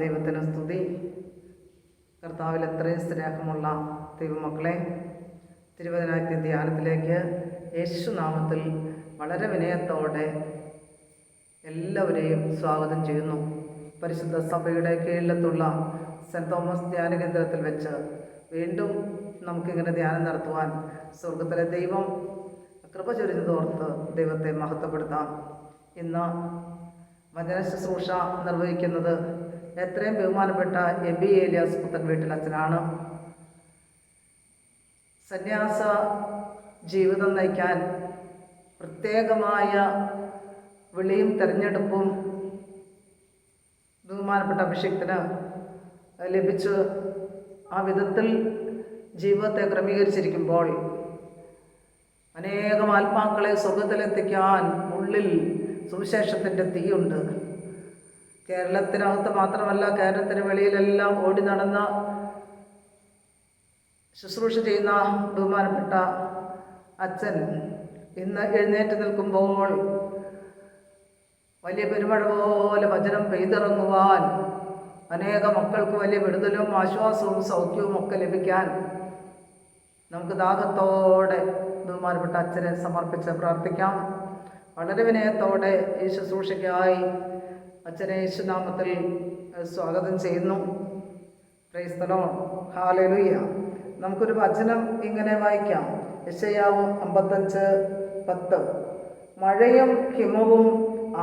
ദൈവത്തിന് സ്തുതി. കർത്താവിൽ എത്രയും സ്നേഹമുള്ള ദൈവമക്കളെ, തിരുവചന ധ്യാനത്തിലേക്ക് യേശുനാമത്തിൽ വളരെ വിനയത്തോടെ എല്ലാവരെയും സ്വാഗതം ചെയ്യുന്നു. പരിശുദ്ധ സഭയുടെ കീഴിലത്തുള്ള സെൻറ് തോമസ് ധ്യാന കേന്ദ്രത്തിൽ വെച്ച് വീണ്ടും നമുക്കിങ്ങനെ ധ്യാനം നടത്തുവാൻ സ്വർഗത്തിലെ ദൈവം കൃപ ചൊരിഞ്ഞതോർത്ത് ദൈവത്തെ മഹത്വപ്പെടുത്താം. ഇന്ന് വചന ശുശ്രൂഷ നിർവഹിക്കുന്നത് എത്രയും ബഹുമാനപ്പെട്ട എബി ഏലിയാസ് പുത്തൻ വീട്ടിലച്ഛനാണ്. സന്യാസ ജീവിതം നയിക്കാൻ പ്രത്യേകമായ വിളിയും തെരഞ്ഞെടുപ്പും ബഹുമാനപ്പെട്ട അഭിഷേകത്തിന് ലഭിച്ച് ആ വിധത്തിൽ ജീവിതത്തെ ക്രമീകരിച്ചിരിക്കുമ്പോൾ അനേകം ആത്മാക്കളെ സ്വർഗത്തിലെത്തിക്കാൻ ഉള്ളിൽ സുവിശേഷത്തിൻ്റെ തീയുണ്ട്. കേരളത്തിനകത്ത് മാത്രമല്ല, കേരളത്തിന് വെളിയിലെല്ലാം ഓടി നടന്ന ശുശ്രൂഷ ചെയ്യുന്ന ബഹുമാനപ്പെട്ട അച്ഛൻ ഇന്ന് എഴുന്നേറ്റ് നിൽക്കുമ്പോൾ വലിയ പെരുമഴ പോലെ വചനം പെയ്തിറങ്ങുവാൻ, അനേക മക്കൾക്ക് വലിയ വിടുതലും ആശ്വാസവും സൗഖ്യവും ഒക്കെ ലഭിക്കാൻ നമുക്ക് ദാഹത്തോടെ ബഹുമാനപ്പെട്ട അച്ഛനെ സമർപ്പിച്ച് പ്രാർത്ഥിക്കാം. വളരെ വിനയത്തോടെ ഈ ശുശ്രൂഷയ്ക്കായി അച്ഛനെ യേശുനാമത്തിൽ സ്വാഗതം ചെയ്യുന്നു. Praise the Lord, hallelujah. നമുക്കൊരു വചനം ഇങ്ങനെ വായിക്കാം. യെശയ്യാവ് 55:10. മഴയും ഹിമവും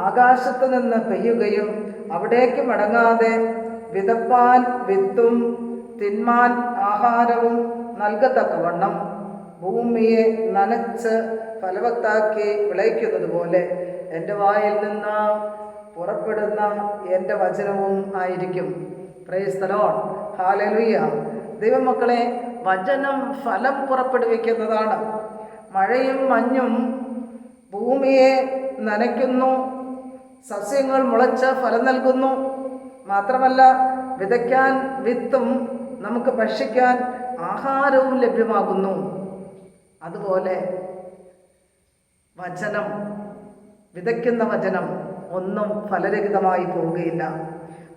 ആകാശത്ത് നിന്ന് പെയ്യുകയും അവിടേക്ക് മടങ്ങാതെ വിതപ്പാൻ വിത്തും തിന്മാൻ ആഹാരവും നൽകത്തക്കവണ്ണം ഭൂമിയെ നനച്ച് ഫലവത്താക്കി വിളയിക്കുന്നത് പോലെ എൻ്റെ വായിൽ നിന്ന് പുറപ്പെടുന്ന എൻ്റെ വചനവും ആയിരിക്കും. Praise the Lord, hallelujah. ദൈവമക്കളെ, വചനം ഫലം പുറപ്പെടുവിക്കുന്നതാണ്. മഴയും മഞ്ഞും ഭൂമിയെ നനയ്ക്കുന്നു, സസ്യങ്ങൾ മുളച്ച് ഫലം നൽകുന്നു. മാത്രമല്ല, വിതയ്ക്കാൻ വിത്തും നമുക്ക് ഭക്ഷിക്കാൻ ആഹാരവും ലഭ്യമാകുന്നു. അതുപോലെ വചനം, വിതയ്ക്കുന്ന വചനം ഒന്നും ഫലരഹിതമായി പോവുകയില്ല.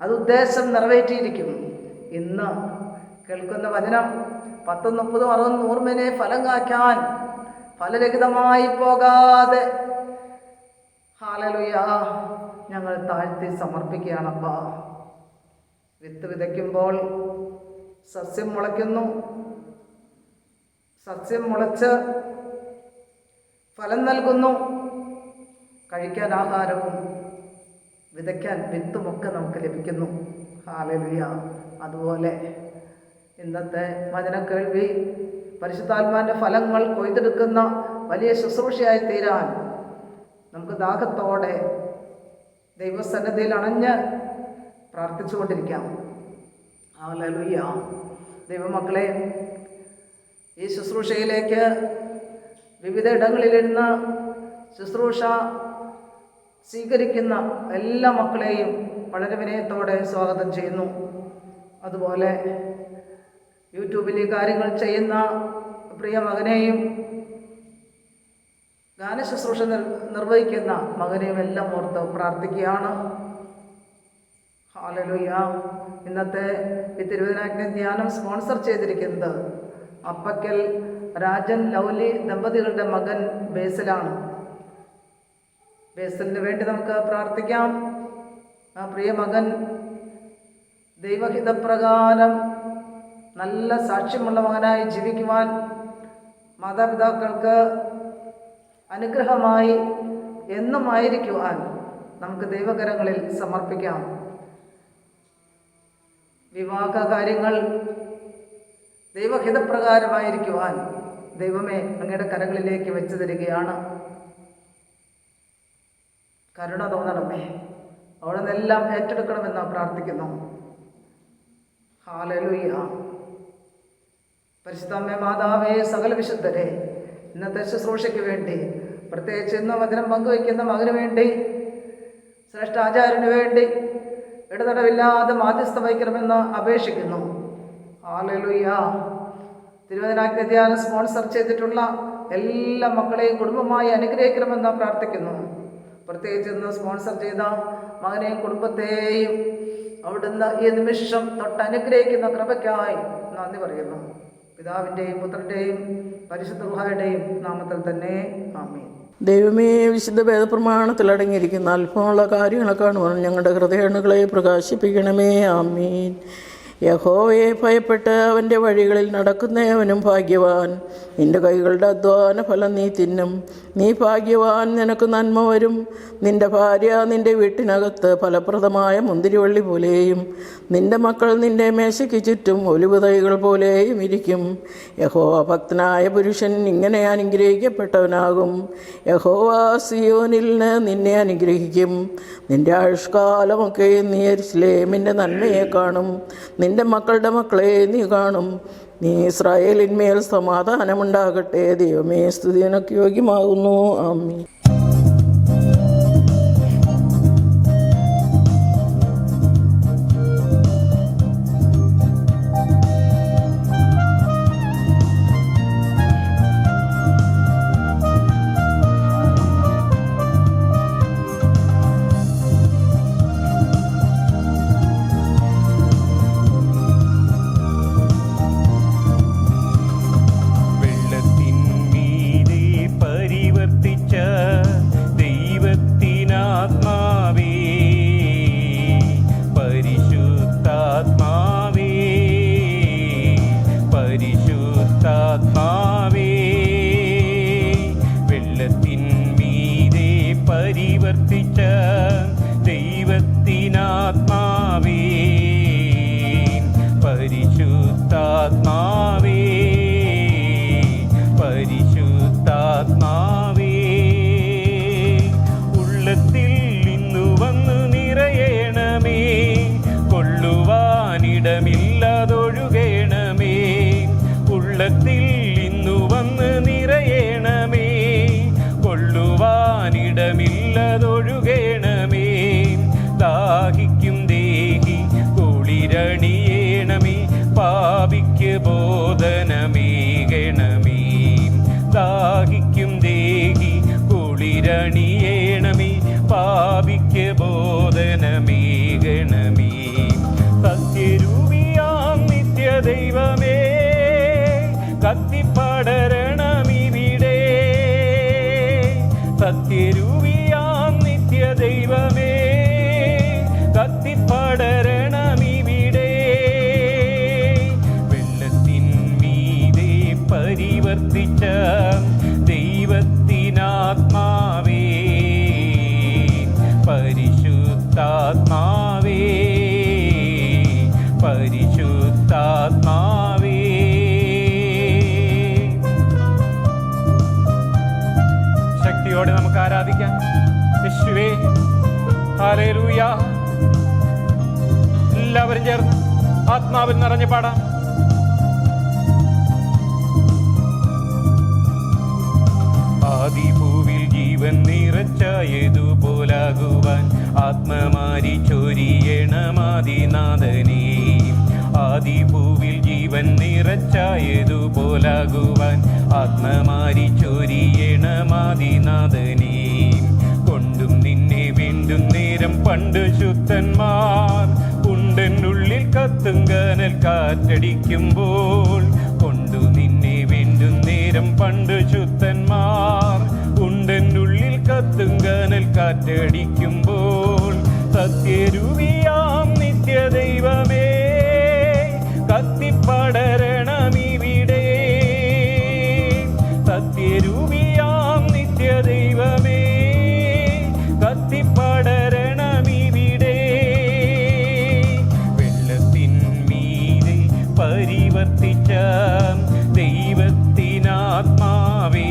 അത് ഉദ്ദേശം നിറവേറ്റിയിരിക്കും. ഇന്ന് കേൾക്കുന്ന വചനം 10, 30, 60, 100 മേനെ ഫലം കായ്ക്കാൻ ഫലരഹിതമായി പോകാതെ ഹല്ലേലൂയ ഞങ്ങൾ താഴ്ത്തി സമർപ്പിക്കുകയാണപ്പാ. വിത്ത് വിതയ്ക്കുമ്പോൾ സസ്യം മുളയ്ക്കുന്നു. സസ്യം മുളച്ച് ഫലം നൽകുന്നു. കഴിക്കാൻ ആഹാരവും വിതയ്ക്കാൻ വിത്തുമൊക്കെ നമുക്ക് ലഭിക്കുന്നു. ഹല്ലേലൂയ. അതുപോലെ ഇന്നത്തെ വചനക്കേൾവി പരിശുദ്ധാത്മാവിൻ്റെ ഫലങ്ങൾ കൊയ്തെടുക്കുന്ന വലിയ ശുശ്രൂഷയായി തീരാൻ നമുക്ക് ദാഹത്തോടെ ദൈവസന്നിധിയിൽ അണഞ്ഞ് പ്രാർത്ഥിച്ചുകൊണ്ടിരിക്കാം. ഹല്ലേലൂയ. ദൈവമക്കളെ, ഈ ശുശ്രൂഷയിലേക്ക് വിവിധ ഇടങ്ങളിലിരുന്ന് ശുശ്രൂഷ സ്വീകരിക്കുന്ന എല്ലാ മക്കളെയും വളരെ വിനയത്തോടെ സ്വാഗതം ചെയ്യുന്നു. അതുപോലെ യൂട്യൂബിൽ ഈ കാര്യങ്ങൾ ചെയ്യുന്ന പ്രിയ മകനെയും ഗാനശുശ്രൂഷ നിർവഹിക്കുന്ന മകനെയും എല്ലാം ഓർത്ത് പ്രാർത്ഥിക്കുകയാണ്. ഹല്ലേലൂയ. ഇന്നത്തെ ഈ തിരുവചന ധ്യാനം സ്പോൺസർ ചെയ്തിരിക്കുന്നത് അപ്പക്കൽ രാജൻ ലൗലി ദമ്പതികളുടെ മകൻ ബേസിലാണ്. ബേസിലിന് വേണ്ടി നമുക്ക് പ്രാർത്ഥിക്കാം. ആ പ്രിയ മകൻ ദൈവഹിതപ്രകാരം നല്ല സാക്ഷ്യമുള്ള മകനായി ജീവിക്കുവാൻ, മാതാപിതാക്കൾക്ക് അനുഗ്രഹമായി എന്നും ആയിരിക്കുവാൻ നമുക്ക് ദൈവകരങ്ങളിൽ സമർപ്പിക്കാം. വിവാഹ കാര്യങ്ങൾ ദൈവഹിതപ്രകാരമായിരിക്കുവാൻ ദൈവമേ അങ്ങയുടെ കരങ്ങളിലേക്ക് വെച്ചു തരികയാണ്. കരുണ തോന്നണമേ, അവിടെ നിന്നെല്ലാം ഏറ്റെടുക്കണമെന്ന് പ്രാർത്ഥിക്കുന്നു. ഹല്ലേലൂയ. പരിശുദ്ധമ്മേ, മാതാവേ, സകല വിശുദ്ധരെ, ഇന്നത്തെ ശുശ്രൂഷയ്ക്ക് വേണ്ടി, പ്രത്യേകിച്ച് ഇന്ന് വചനം പങ്കുവയ്ക്കുന്ന മകന് വേണ്ടി, ശ്രേഷ്ഠാചാര്യന് വേണ്ടി ഇടതടവില്ലാതെ മാധ്യസ്ഥ വഹിക്കണമെന്ന് അപേക്ഷിക്കുന്നു. ഹല്ലേലൂയ. തിരുവചന ധ്യാനം സ്പോൺസർ ചെയ്തിട്ടുള്ള എല്ലാ മക്കളെയും കുടുംബമായി അനുഗ്രഹിക്കണമെന്ന് പ്രാർത്ഥിക്കുന്നു. പ്രത്യേകിച്ച് ഇന്ന് സ്പോൺസർ ചെയ്ത മകനെയും കുടുംബത്തെയും അവിടുന്ന് ഈ നിമിഷം തൊട്ടനുഗ്രഹിക്കുന്ന കൃപയ്ക്കായി നന്ദി പറയുന്നു. പിതാവിൻ്റെയും പുത്രൻ്റെയും പരിശുദ്ധ റൂഹായുടെയും നാമത്തിൽ തന്നെ ആമേൻ. ദൈവമേ, വിശുദ്ധ വേദപ്രമാണത്തിൽ അടങ്ങിയിരിക്കുന്ന അല്പമുള്ള കാര്യങ്ങൾ കാണുവാൻ ഞങ്ങളുടെ ഹൃദയണുകളെ പ്രകാശിപ്പിക്കണമേ. ആമീൻ. യഹോവയെ ഭയപ്പെട്ട് അവൻ്റെ വഴികളിൽ നടക്കുന്നവനും ഭാഗ്യവാൻ. നിന്റെ കൈകളുടെ അധ്വാന ഫലം നീ തിന്നും. നീ ഭാഗ്യവാൻ, നിനക്ക് നന്മ വരും. നിന്റെ ഭാര്യ നിന്റെ വീട്ടിനകത്ത് ഫലപ്രദമായ മുന്തിരിവള്ളി പോലെയും നിന്റെ മക്കൾ നിന്റെ മേശയ്ക്ക് ചുറ്റും ഒലിവ് തൈകൾ പോലെയും ഇരിക്കും. യഹോവ ഭക്തനായ പുരുഷൻ ഇങ്ങനെ അനുഗ്രഹിക്കപ്പെട്ടവനാകും. യഹോവ സിയോനിൽ നിന്നെ അനുഗ്രഹിക്കും. നിന്റെ ആയുഷ്കാലമൊക്കെ നീ യെരൂശലേമിൻ്റെ നന്മയെ കാണും. നിന്റെ മക്കളുടെ മക്കളെ നീ കാണും. നീ ഇസ്രായേലിന്മേൽ സമാധാനമുണ്ടാകട്ടെ. ദൈവമേ, സ്തുതി നിനക്ക് യോഗ്യമാകുന്നു. ആമീൻ. സത്യരൂപിയാം നിത്യദൈവമേ, കത്തിപ്പടരണമിവിടെ. വെള്ളത്തിൻ മീതെ പരിവർത്തിച്ച ദൈവത്തിനാത്മാവേ, പരിശുദ്ധാത്മാവേ, പരിശുദ്ധാത്മാവേ. ശക്തിയോടെ നമുക്ക് ആരാധിക്കാം. യേശുവേ, ഹല്ലേലൂയ. എല്ലാവരും ചേർന്ന് ആത്മാവിൽ നിറഞ്ഞ് പാടാം. ആദിഭൂവിൽ ജീവൻ നിറച്ചായതുപോലാകുവാൻ ആത്മമാരി ചൊരിയണമാദിനാഥനേ. ആദിഭൂവിൽ ജീവൻ നിറച്ചായതുപോലാകുവാൻ ആത്മമാരി ചൊരിയണമാദിനാഥനേ. കൊണ്ടും നിന്നെ വീണ്ടും നേരം പണ്ട് ശുദ്ധന്മാർ ഉണ്ടെന്നുള്ളിൽ കത്തും കനൽ കാറ്റടിക്കുമ്പോൾ, കൊണ്ടു നിന്നെ വീണ്ടും നേരം പണ്ട് ശുദ്ധന്മാർ ഉണ്ടെന്നുള്ളിൽ കത്തും കനൽ കാറ്റടിക്കുമ്പോൾ, സത്യരൂപിയാം നിത്യദൈവമേ, കത്തിപ്പടരണമിവിടെ. സത്യരൂപിയാം നിത്യദൈവമേ, കത്തിപ്പടരണമിവിടെ. വെള്ളത്തിൻ മീതെ പരിവർത്തിച്ച ദൈവത്തിനാത്മാവേ,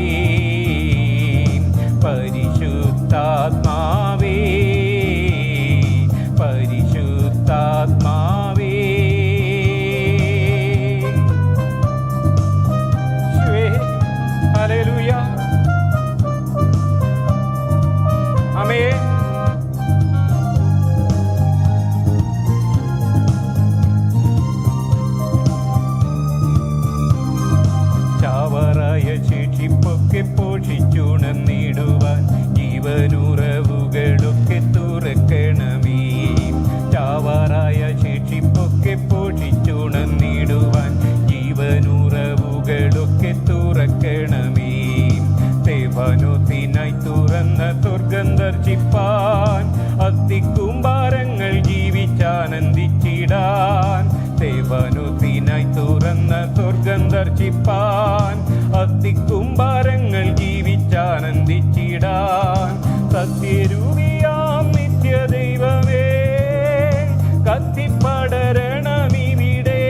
പരിശുദ്ധാത്മാവേ, പരിശുദ്ധാത്മാവേ. ഹല്ലേലൂയ. ആമേൻ. ചാവറായ ശേഷിപ്പൊക്കെ പോഷിച്ചുണർന്നിടുവാൻ ജീവനുറവുകളൊക്കെ ജീവനുത്തിനായി തുറന്ന സ്വർഗം ദർശിപ്പാൻ അത്തിക്കുംഭാരങ്ങൾ ജീവിച്ചാനന്ദിച്ചിടാൻ സത്യരൂപിയാം നിത്യദൈവമേ കത്തിപ്പടരണമിവിടെ.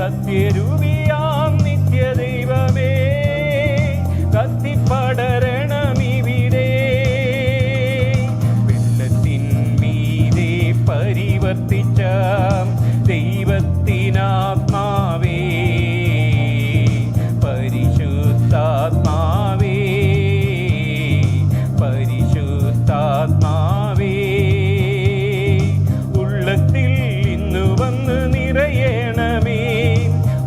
സത്യരൂപിയാം നിത്യദൈവമേ കത്തിപ്പടരണമിവിടെ. വെള്ളത്തിൻ മീതെ പരിവർത്തിച്ച ദൈവത്തിനാത്മാവേ പരിശുദ്ധാത്മാവേ പരിശുദ്ധാത്മാവേ ഉള്ളത്തിൽ ഇന്നു വന്ന് നിറയണമേ.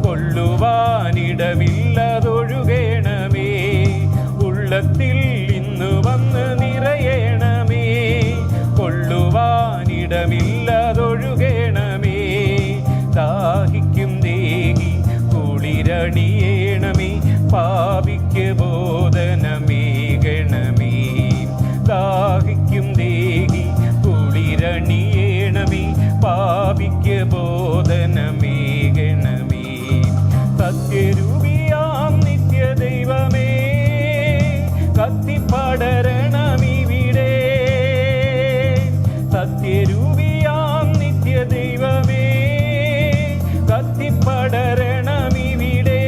കൊള്ളുവാനിടമില്ലതൊഴുകണമേ. ഉള്ളത്തിൽ ഇന്നു വന്ന് നിറയണമേ. കൊള്ളുവാനിടമില്ലതൊഴുകണമേ. ദാഹിക്കും ദേഹി കുളിരണിയേണമേ. പാപിക്ക് ബോധനമേകണമേ. ദാഹിക്കും ദേഹി കുളിരണിയേണമേ. പാപിക്ക് ബോധനമേകണമേ. സത്യരൂപിയാം നിത്യദൈവമേ കത്തിപ്പടരണമിവിടെ. സത്യരൂപിയാം നിത്യദൈവമേ കത്തിപ്പടരണമിവിടെ.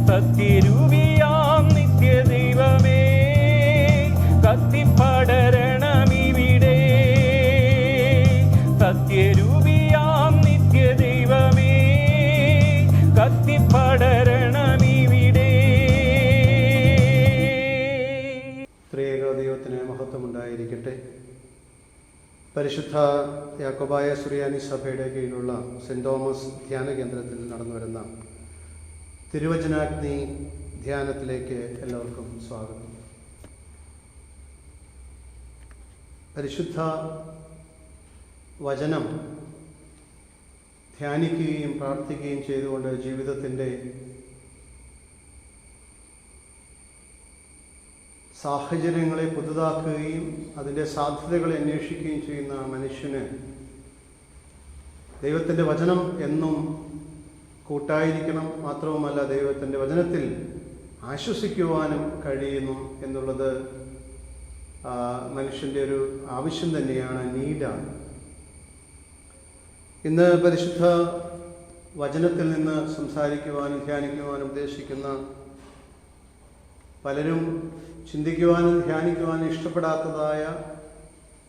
സത്യരൂപിയാം നിത്യദൈവമേ കത്തിപ്പടരണമിവിടെ. സത്യരൂപിയാം നിത്യദൈവമേ കത്തിപ്പടരണമിവിടെ. ത്രിയേക ദൈവത്തിന് മഹത്വമുണ്ടായിരിക്കട്ടെ. പരിശുദ്ധ യാക്കോബായ സുറിയാനി സഭയുടെ കീഴിലുള്ള സെൻറ് തോമസ് ധ്യാന കേന്ദ്രത്തിൽ നടന്നുവരുന്ന തിരുവചനാഗ്നി ധ്യാനത്തിലേക്ക് എല്ലാവർക്കും സ്വാഗതം. പരിശുദ്ധ വചനം ധ്യാനിക്കുകയും പ്രാർത്ഥിക്കുകയും ചെയ്തുകൊണ്ട് ജീവിതത്തിൻ്റെ സാഹചര്യങ്ങളെ പുതുതാക്കുകയും അതിൻ്റെ സാധ്യതകളെ അന്വേഷിക്കുകയും ചെയ്യുന്ന മനുഷ്യന് ദൈവത്തിൻ്റെ വചനം എന്നും കൂട്ടായിരിക്കണം. മാത്രവുമല്ല ദൈവത്തിൻ്റെ വചനത്തിൽ ആശ്വസിക്കുവാനും കഴിയുന്നു എന്നുള്ളത് മനുഷ്യൻ്റെ ഒരു ആവശ്യം തന്നെയാണ്, നീഡാണ്. ഇന്ന് പരിശുദ്ധ വചനത്തിൽ നിന്ന് സംസാരിക്കുവാനും ധ്യാനിക്കുവാനും ഉദ്ദേശിക്കുന്ന പലരും ചിന്തിക്കുവാനും ധ്യാനിക്കുവാനും ഇഷ്ടപ്പെടാത്തതായ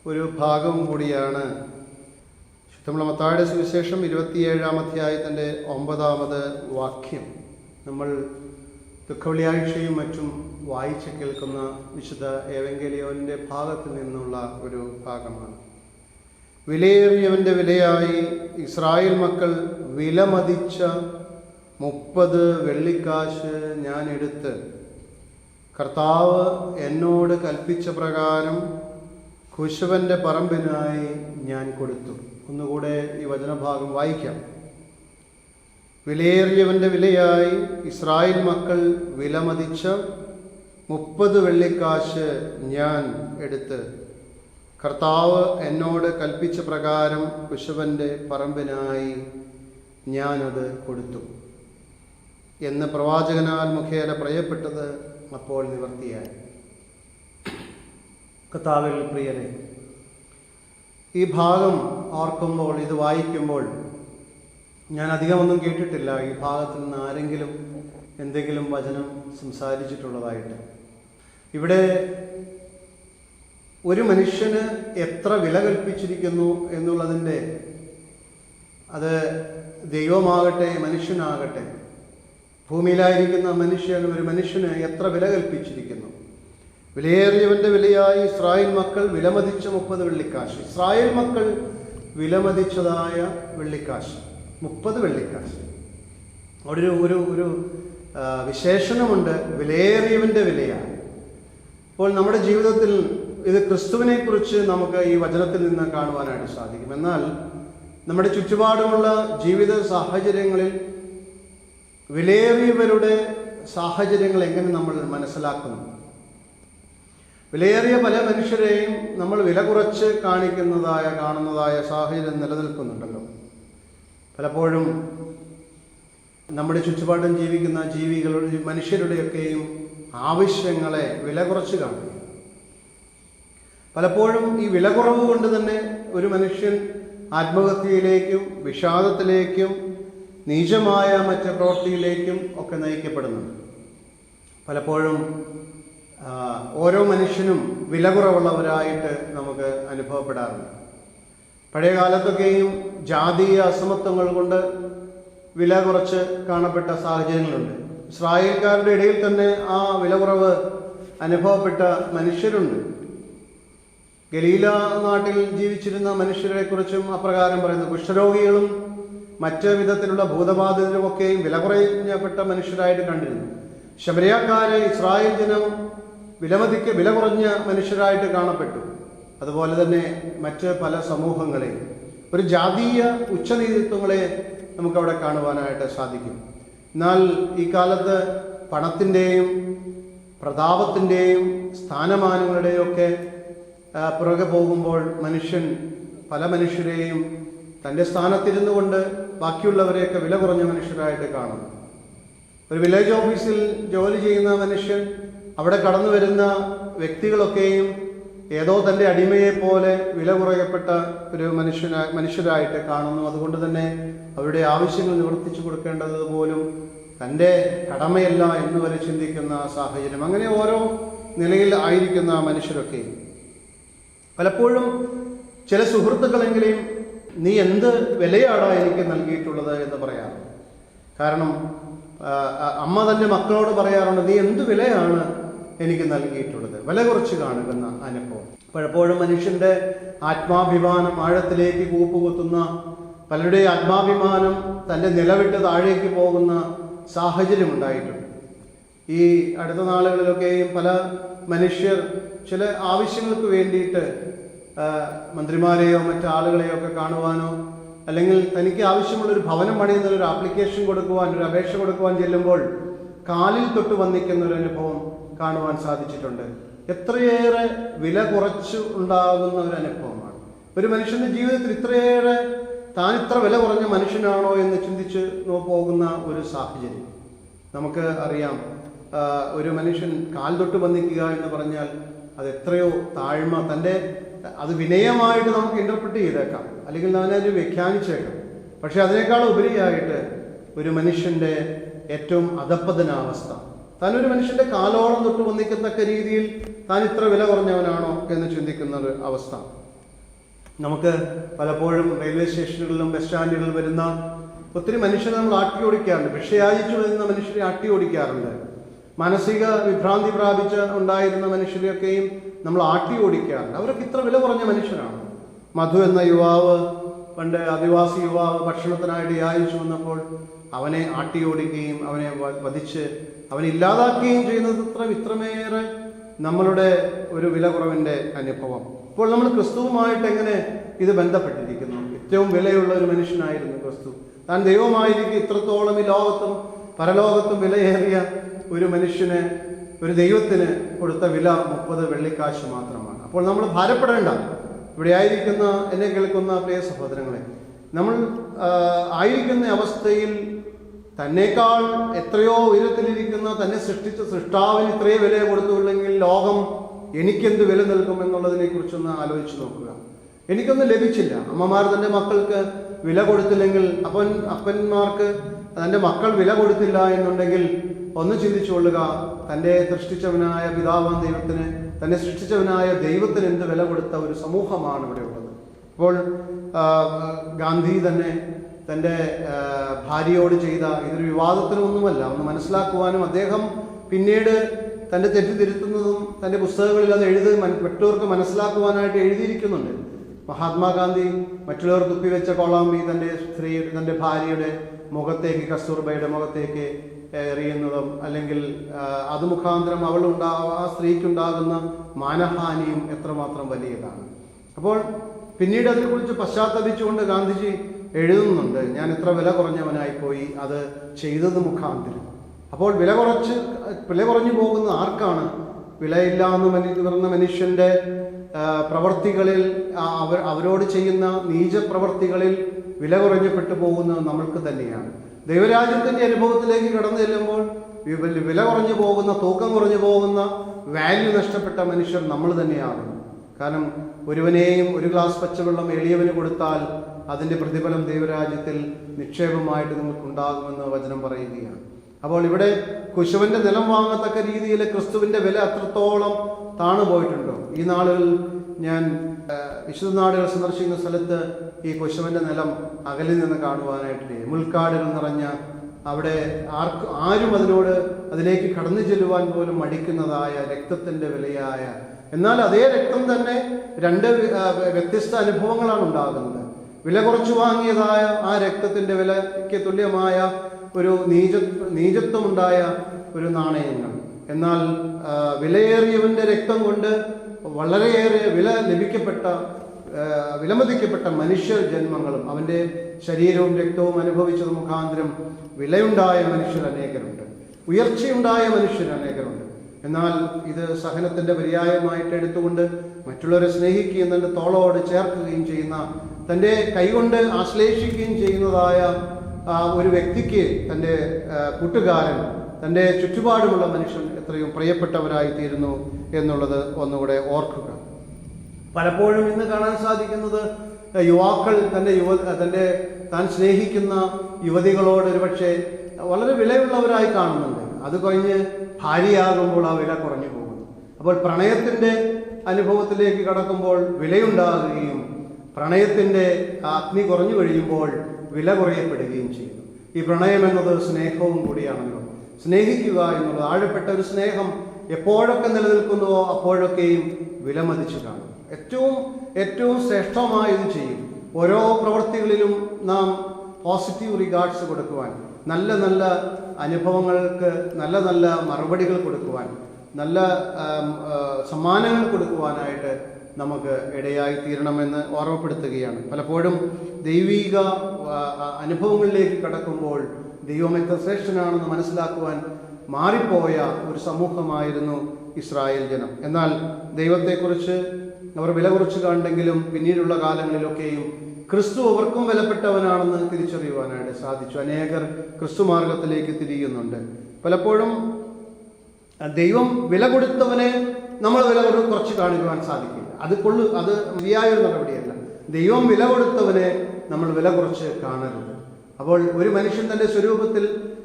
ഒരു ഭാഗം കൂടിയാണ് ശുദ്ധമുള്ള മത്തായിയുടെ സുവിശേഷം 27-ാം അധ്യായത്തിൻ്റെ 9-ാമത് വാക്യം. നമ്മൾ ദുഃഖവെള്ളിയാഴ്ചയും മറ്റും വായിച്ച് കേൾക്കുന്ന വിശുദ്ധ ഏവങ്കേലിയോനിൻ്റെ ഭാഗത്തിൽ നിന്നുള്ള ഒരു ഭാഗമാണ്. വിലയേറിയവൻ്റെ വിലയായി ഇസ്രായേൽ മക്കൾ വിലമതിച്ച 30 വെള്ളിക്കാശ് ഞാൻ എടുത്ത് കർത്താവ് എന്നോട് കൽപ്പിച്ച പ്രകാരം കുശവൻ്റെ പറമ്പിനായി ഞാൻ കൊടുത്തു. ഒന്നുകൂടെ ഈ വചനഭാഗം വായിക്കാം. വിലയേറിയവൻ്റെ വിലയായി ഇസ്രായേൽ മക്കൾ വിലമതിച്ച 30 വെള്ളിക്കാശ് ഞാൻ എടുത്ത് കർത്താവ് എന്നോട് കൽപ്പിച്ച പ്രകാരം കുശവൻ്റെ പറമ്പിനായി ഞാനത് കൊടുത്തു എന്ന് പ്രവാചകനാൽ മുഖേന പറയപ്പെട്ടത് അപ്പോൾ നിവർത്തിയായി. കർത്താവിൽ പ്രിയരെ, ഈ ഭാഗം ഓർക്കുമ്പോൾ, ഇത് വായിക്കുമ്പോൾ ഞാൻ അധികമൊന്നും കേട്ടിട്ടില്ല ഈ ഭാഗത്തിൽ നിന്ന് ആരെങ്കിലും എന്തെങ്കിലും വചനം സംസാരിച്ചിട്ടുള്ളതായിട്ട്. ഇവിടെ ഒരു മനുഷ്യന് എത്ര വില കൽപ്പിച്ചിരിക്കുന്നു എന്നുള്ളതിൻ്റെ, അത് ദൈവമാകട്ടെ മനുഷ്യനാകട്ടെ, ഭൂമിയിലായിരിക്കുന്ന ഒരു മനുഷ്യന് എത്ര വില കൽപ്പിച്ചിരിക്കുന്നു. വിലയേറിയവൻ്റെ വിലയായി ഇസ്രായേൽ മക്കൾ വിലമതിച്ച 30 വെള്ളിക്കാശ്. ഇസ്രായേൽ മക്കൾ വിലമതിച്ചതായ വെള്ളിക്കാശ് 30 വെള്ളിക്കാശ്. അവിടെ ഒരു വിശേഷണമുണ്ട്, വിലയേറിയവൻ്റെ വിലയാണ്. അപ്പോൾ നമ്മുടെ ജീവിതത്തിൽ ഇത് ക്രിസ്തുവിനെ കുറിച്ച് നമുക്ക് ഈ വചനത്തിൽ നിന്ന് കാണുവാനായിട്ട് സാധിക്കും. എന്നാൽ നമ്മുടെ ചുറ്റുപാടുമുള്ള ജീവിത സാഹചര്യങ്ങളിൽ വിലയേറിയവരുടെ സാഹചര്യങ്ങൾ എങ്ങനെ നമ്മൾ മനസ്സിലാക്കുന്നു? വിലയേറിയ പല മനുഷ്യരെയും നമ്മൾ വില കുറച്ച് കാണുന്നതായ സാഹചര്യം നിലനിൽക്കുന്നുണ്ടല്ലോ. പലപ്പോഴും നമ്മുടെ ചുറ്റുപാടും ജീവിക്കുന്ന ജീവികളുടെ മനുഷ്യരുടെയൊക്കെയും ആവശ്യങ്ങളെ വില കുറച്ച് കാണും. പലപ്പോഴും ഈ വില കുറവ് കൊണ്ട് തന്നെ ഒരു മനുഷ്യൻ ആത്മഹത്യയിലേക്കും വിഷാദത്തിലേക്കും നീചമായ മറ്റ് പ്രവൃത്തിയിലേക്കും ഒക്കെ നയിക്കപ്പെടുന്നുണ്ട്. പലപ്പോഴും ഓരോ മനുഷ്യനും വില കുറവുള്ളവരായിട്ട് നമുക്ക് അനുഭവപ്പെടാറുണ്ട്. പഴയ കാലത്തൊക്കെയും ജാതീയ അസമത്വങ്ങൾ കൊണ്ട് വില കുറച്ച് കാണപ്പെട്ട സാഹചര്യങ്ങളുണ്ട്. ഇസ്രായേൽക്കാരുടെ ഇടയിൽ തന്നെ ആ വില കുറവ് അനുഭവപ്പെട്ട മനുഷ്യരുണ്ട്. ഗലീല നാട്ടിൽ ജീവിച്ചിരുന്ന മനുഷ്യരെ കുറിച്ചും അപ്രകാരം പറയുന്നു. കുഷ്ഠരോഗികളും മറ്റ് വിധത്തിലുള്ള ഭൂതബാധിതരുമൊക്കെയും വില കുറഞ്ഞപ്പെട്ട മനുഷ്യരായിട്ട് കണ്ടിരുന്നു. ശമരിയാക്കാരെ ഇസ്രായേൽ ജനം വില കുറഞ്ഞ മനുഷ്യരായിട്ട് കാണപ്പെട്ടു. അതുപോലെ തന്നെ മറ്റ് പല സമൂഹങ്ങളെ, ഒരു ജാതീയ ഉച്ചനീതിത്വങ്ങളെ നമുക്കവിടെ കാണുവാനായിട്ട് സാധിക്കും. എന്നാൽ ഈ കാലത്ത് പണത്തിൻ്റെയും പ്രതാപത്തിൻ്റെയും സ്ഥാനമാനങ്ങളുടെയും ഒക്കെ പുറകെ പോകുമ്പോൾ പല മനുഷ്യരെയും തൻ്റെ സ്ഥാനത്തിരുന്നു കൊണ്ട് ബാക്കിയുള്ളവരെയൊക്കെ വില കുറഞ്ഞ മനുഷ്യരായിട്ട് കാണും. ഒരു വില്ലേജ് ഓഫീസിൽ ജോലി ചെയ്യുന്ന മനുഷ്യൻ അവിടെ കടന്നു വരുന്ന വ്യക്തികളൊക്കെയും ഏതോ തൻ്റെ അടിമയെ പോലെ വില കുറയപ്പെട്ട ഒരു മനുഷ്യരായിട്ട് കാണുന്നു. അതുകൊണ്ട് തന്നെ അവരുടെ ആവശ്യങ്ങൾ നിവർത്തിച്ചു കൊടുക്കേണ്ടത് പോലും തൻ്റെ കടമയല്ല എന്ന് വരെ ചിന്തിക്കുന്ന സാഹചര്യം. അങ്ങനെ ഓരോ നിലയിൽ ആയിരിക്കുന്ന മനുഷ്യരൊക്കെ പലപ്പോഴും ചില സുഹൃത്തുക്കളെങ്കിലും നീ എന്ത് വിലയാണോ എനിക്ക് നൽകിയിട്ടുള്ളത് എന്ന് പറയാറുണ്ട്. കാരണം അമ്മ തൻ്റെ മക്കളോട് പറയാറുണ്ട്, നീ എന്ത് വിലയാണ് എനിക്ക് നൽകിയിട്ടുള്ളത്. വില കുറച്ച് കാണുന്ന അനുഭവം. പലപ്പോഴും മനുഷ്യന്റെ ആത്മാഭിമാനം ആഴത്തിലേക്ക് കൂപ്പുകുത്തുന്ന, പലരുടെ ആത്മാഭിമാനം തൻ്റെ നിലവിട്ട് താഴേക്ക് പോകുന്ന സാഹചര്യം ഉണ്ടായിട്ടുണ്ട്. ഈ അടുത്ത നാളുകളിലൊക്കെയും പല മനുഷ്യർ ചില ആവശ്യങ്ങൾക്ക് വേണ്ടിയിട്ട് മന്ത്രിമാരെയോ മറ്റാളുകളെയോ ഒക്കെ കാണുവാനോ അല്ലെങ്കിൽ തനിക്ക് ആവശ്യമുള്ളൊരു ഭവനം പണിയുന്നൊരു ആപ്ലിക്കേഷൻ കൊടുക്കുവാൻ, ഒരു അപേക്ഷ കൊടുക്കുവാൻ ചെല്ലുമ്പോൾ കാലിൽ തൊട്ട് വന്നിക്കുന്ന ഒരു അനുഭവം കാണുവാൻ സാധിച്ചിട്ടുണ്ട്. എത്രയേറെ വില കുറച്ച് ഉണ്ടാകുന്ന ഒരു അനുഭവമാണ്. ഒരു മനുഷ്യന്റെ ജീവിതത്തിൽ ഇത്രയേറെ താൻ ഇത്ര വില കുറഞ്ഞ മനുഷ്യനാണോ എന്ന് ചിന്തിച്ച് പോകുന്ന ഒരു സാഹചര്യം നമുക്ക് അറിയാം. ഒരു മനുഷ്യൻ കാൽ തൊട്ട് വന്നിക്കുക എന്ന് പറഞ്ഞാൽ അത് എത്രയോ താഴ്മ, അത് വിനയമായിട്ട് നമുക്ക് ഇന്റർപ്രറ്റ് ചെയ്തേക്കാം, അല്ലെങ്കിൽ അതിനൊരു വ്യാഖ്യാനിച്ചേക്കാം. പക്ഷെ അതിനേക്കാൾ ഉപരിയായിട്ട് ഒരു മനുഷ്യന്റെ ഏറ്റവും അധപ്പതനാവസ്ഥ, താൻ ഒരു മനുഷ്യന്റെ കാലോളം തൊട്ട് വന്നിക്കത്തക്ക രീതിയിൽ താൻ ഇത്ര വില കുറഞ്ഞവനാണോ എന്ന് ചിന്തിക്കുന്ന ഒരു അവസ്ഥ നമുക്ക് പലപ്പോഴും റെയിൽവേ സ്റ്റേഷനുകളിലും ബസ് സ്റ്റാൻഡുകളിൽ വരുന്ന ഒത്തിരി മനുഷ്യരെ നമ്മൾ ആട്ടി ഓടിക്കാറുണ്ട്. ഭിക്ഷയാചിച്ചു വരുന്ന മനുഷ്യരെ ആട്ടി ഓടിക്കാറുണ്ട്. മാനസിക വിഭ്രാന്തി ഉണ്ടായിരുന്ന മനുഷ്യരെയൊക്കെയും നമ്മൾ ആട്ടി ഓടിക്കാറുണ്ട്. അവരൊക്കെ ഇത്ര വില കുറഞ്ഞ മനുഷ്യരാണ്. മധു എന്ന യുവാവ്, പണ്ട് ആദിവാസി യുവാവ് ഭക്ഷണത്തിനായിട്ട് യാചിച്ചു വന്നപ്പോൾ അവനെ ആട്ടി ഓടിക്കുകയും അവനെ വധിച്ച് അവനെ ഇല്ലാതാക്കുകയും ചെയ്യുന്നത് ഇത്രമേറെ നമ്മളുടെ ഒരു വില കുറവിൻ്റെ അനുഭവം. ഇപ്പോൾ നമ്മൾ ക്രിസ്തുവുമായിട്ട് എങ്ങനെ ഇത് ബന്ധപ്പെട്ടിരിക്കുന്നു? ഏറ്റവും വിലയുള്ള ഒരു മനുഷ്യനായിരുന്നു ക്രിസ്തു. താൻ ദൈവമായിരിക്കും ഇത്രത്തോളം ഈ ലോകത്തും പരലോകത്തും വിലയേറിയ ഒരു മനുഷ്യന്, ഒരു ദൈവത്തിന് കൊടുത്ത വില 30 വെള്ളിക്കാശ് മാത്രമാണ്. അപ്പോൾ നമ്മൾ ഭാരപ്പെടേണ്ട. ഇവിടെ ആയിരിക്കുന്ന, എന്നെ കേൾക്കുന്ന പ്രിയ സഹോദരങ്ങളെ, നമ്മൾ ആയിരിക്കുന്ന അവസ്ഥയിൽ തന്നേക്കാൾ എത്രയോ ഉയരത്തിലിരിക്കുന്ന തന്നെ സൃഷ്ടിച്ച സൃഷ്ടാവിന് ഇത്രയും വില കൊടുത്തുള്ളെങ്കിൽ ലോകം എനിക്കെന്ത് വില നൽകും എന്നുള്ളതിനെ കുറിച്ചൊന്ന് ആലോചിച്ച് നോക്കുക. എനിക്കൊന്നും ലഭിച്ചില്ല. അമ്മമാർ തൻ്റെ മക്കൾക്ക് വില കൊടുത്തില്ലെങ്കിൽ, അപ്പന്മാർക്ക് തൻ്റെ മക്കൾ വില കൊടുത്തില്ല എന്നുണ്ടെങ്കിൽ ഒന്ന് ചിന്തിച്ചു കൊള്ളുക, തൻ്റെ സൃഷ്ടിച്ചവനായ പിതാവാൻ ദൈവത്തിന്, തന്നെ സൃഷ്ടിച്ചവനായ ദൈവത്തിന് എന്ത് വില കൊടുത്ത ഒരു സമൂഹമാണ് ഇവിടെ ഉള്ളത്. അപ്പോൾ ഗാന്ധി തന്നെ തൻ്റെ ഭാര്യയോട് ചെയ്ത ഇതൊരു വിവാദത്തിനൊന്നുമല്ല, ഒന്ന് മനസ്സിലാക്കുവാനും അദ്ദേഹം പിന്നീട് തൻ്റെ തെറ്റ് തിരുത്തുന്നതും തൻ്റെ പുസ്തകങ്ങളിൽ അത് മറ്റുള്ളവർക്ക് മനസ്സിലാക്കുവാനായിട്ട് എഴുതിയിരിക്കുന്നുണ്ട്. മഹാത്മാഗാന്ധി മറ്റുള്ളവർ തുപ്പിവെച്ച കൊളാമ്പി തൻ്റെ ഭാര്യയുടെ മുഖത്തേക്ക്, കസ്തൂർബയുടെ മുഖത്തേക്ക് എറിയുന്നതും, അല്ലെങ്കിൽ അത് മുഖാന്തരം ആ സ്ത്രീക്കുണ്ടാകുന്ന മാനഹാനിയും എത്രമാത്രം വലിയതാണ്. അപ്പോൾ പിന്നീട് അതിനെക്കുറിച്ച് പശ്ചാത്തപിച്ചുകൊണ്ട് ഗാന്ധിജി എഴുതുന്നുണ്ട്, ഞാൻ ഇത്ര വില കുറഞ്ഞവനായിപ്പോയി അത് ചെയ്തത് മുഖാന്തരം. അപ്പോൾ വില കുറഞ്ഞു പോകുന്ന ആർക്കാണ്? വിലയില്ലാന്ന് പറഞ്ഞ മനുഷ്യന്റെ പ്രവർത്തികളിൽ അവരോട് ചെയ്യുന്ന നീചപ്രവർത്തികളിൽ വില കുറഞ്ഞപ്പെട്ടു പോകുന്നത് നമ്മൾക്ക് തന്നെയാണ്. ദൈവരാജ്യത്തിന്റെ അനുഭവത്തിലേക്ക് കടന്നു ചെല്ലുമ്പോൾ വില കുറഞ്ഞു പോകുന്ന, തൂക്കം കുറഞ്ഞു പോകുന്ന, വാല്യൂ നഷ്ടപ്പെട്ട മനുഷ്യർ നമ്മൾ തന്നെയാകുന്നു. കാരണം ഒരുവനെയും ഒരു ഗ്ലാസ് പച്ചവെള്ളം എളിയവന് കൊടുത്താൽ അതിന്റെ പ്രതിഫലം ദൈവരാജ്യത്തിൽ നിക്ഷേപമായിട്ട് നിങ്ങൾക്കുണ്ടാകുമെന്ന് വചനം പറയുകയാണ്. അപ്പോൾ ഇവിടെ കുശവന്റെ നിലം വാങ്ങത്തക്ക രീതിയിൽ ക്രിസ്തുവിന്റെ വില അത്രത്തോളം താണുപോയിട്ടുണ്ടോ? ഈ നാളുകളിൽ ഞാൻ വിശുദ്ധ നാടുകൾ സന്ദർശിക്കുന്ന സ്ഥലത്ത് ഈ കുശവന്റെ നിലം അകലിൽ നിന്ന് കാണുവാനായിട്ടില്ലേ, മുൾക്കാടുകൾ നിറഞ്ഞ അവിടെ ആരും അതിലേക്ക് കടന്നു ചെല്ലുവാൻ പോലും മടിക്കുന്നതായ രക്തത്തിന്റെ വിലയായ, എന്നാൽ അതേ രക്തം തന്നെ രണ്ട് വ്യത്യസ്ത അനുഭവങ്ങളാണ് ഉണ്ടാകുന്നത്. വില കുറച്ചു വാങ്ങിയതായ ആ രക്തത്തിന്റെ വിലയ്ക്ക് തുല്യമായ ഒരു നീചത്വമുണ്ടായ ഒരു നാണയങ്ങൾ, എന്നാൽ വിലയേറിയവന്റെ രക്തം കൊണ്ട് വളരെയേറെ വിലമതിക്കപ്പെട്ട മനുഷ്യ ജന്മങ്ങളും അവന്റെ ശരീരവും രക്തവും അനുഭവിച്ചത് മുഖാന്തരം വിലയുണ്ടായ മനുഷ്യർ അനേകരുണ്ട്, ഉയർച്ചയുണ്ടായ മനുഷ്യർ അനേകരുണ്ട്. എന്നാൽ ഇത് സഹനത്തിന്റെ പര്യായമായിട്ട് എടുത്തുകൊണ്ട് മറ്റുള്ളവരെ സ്നേഹിക്കുകയും തന്റെ തോളോട് ചേർക്കുകയും ചെയ്യുന്ന, തൻ്റെ കൈകൊണ്ട് ആശ്ലേഷിക്കുകയും ചെയ്യുന്നതായ ഒരു വ്യക്തിക്ക് തൻ്റെ കൂട്ടുകാരൻ, തൻ്റെ ചുറ്റുപാടുമുള്ള മനുഷ്യൻ എത്രയും പ്രിയപ്പെട്ടവരായി തീരുന്നു എന്നുള്ളത് ഒന്നുകൂടെ ഓർക്കുക. പലപ്പോഴും ഇന്ന് കാണാൻ സാധിക്കുന്നത് യുവാക്കൾ താൻ സ്നേഹിക്കുന്ന യുവതികളോട് ഒരുപക്ഷെ വളരെ വിലയുള്ളവരായി കാണുന്നുണ്ട്. അത് കഴിഞ്ഞ് ഭാര്യയാകുമ്പോൾ ആ വില കുറഞ്ഞു പോകുന്നു. അപ്പോൾ പ്രണയത്തിന്റെ അനുഭവത്തിലേക്ക് കടക്കുമ്പോൾ വിലയുണ്ടാകുകയും പ്രണയത്തിന്റെ അഗ്നി കുറഞ്ഞു കഴിയുമ്പോൾ വില കുറയപ്പെടുകയും ചെയ്യുന്നു. ഈ പ്രണയം എന്നത് സ്നേഹവും കൂടിയാണല്ലോ. സ്നേഹിക്കുക എന്നുള്ളത്, ആഴപ്പെട്ട ഒരു സ്നേഹം എപ്പോഴൊക്കെ നിലനിൽക്കുന്നുവോ അപ്പോഴൊക്കെയും വിലമതിച്ചു കാണും. ഏറ്റവും ശ്രേഷ്ഠമായി ഇത് ചെയ്യും. ഓരോ പ്രവൃത്തികളിലും നാം പോസിറ്റീവ് റിഗാർഡ്സ് കൊടുക്കുവാൻ, നല്ല നല്ല അനുഭവങ്ങൾക്ക് നല്ല നല്ല മറുപടികൾ കൊടുക്കുവാൻ, നല്ല സമ്മാനങ്ങൾ കൊടുക്കുവാനായിട്ട് നമുക്ക് ഇടയായി തീരണമെന്ന് ഓർമ്മപ്പെടുത്തുകയാണ്. പലപ്പോഴും ദൈവിക അനുഭവങ്ങളിലേക്ക് കടക്കുമ്പോൾ ദൈവം എത്ര ശ്രേഷ്ഠനാണെന്ന് മനസ്സിലാക്കുവാൻ മാറിപ്പോയ ഒരു സമൂഹമായിരുന്നു ഇസ്രായേൽ ജനം. എന്നാൽ ദൈവത്തെക്കുറിച്ച് അവർ വില കുറച്ച് കണ്ടെങ്കിലും പിന്നീടുള്ള കാലങ്ങളിലൊക്കെയും ക്രിസ്തു അവർക്കും വിലപ്പെട്ടവനാണെന്ന് തിരിച്ചറിയുവാനായിട്ട് സാധിച്ചു. അനേകർ ക്രിസ്തു മാർഗത്തിലേക്ക് തിരിയുന്നുണ്ട്. പലപ്പോഴും ദൈവം വില കൊടുത്തവനെ നമ്മൾ വില കുറച്ച് കാണിക്കുവാൻ സാധിക്കില്ല. അത് ശരിയായ ഒരു നടപടിയല്ല. ദൈവം വില കൊടുത്തവനെ നമ്മൾ വില കുറച്ച് കാണരുത്. അപ്പോൾ ഒരു മനുഷ്യൻ തന്റെ സ്വരൂപത്തിൽ,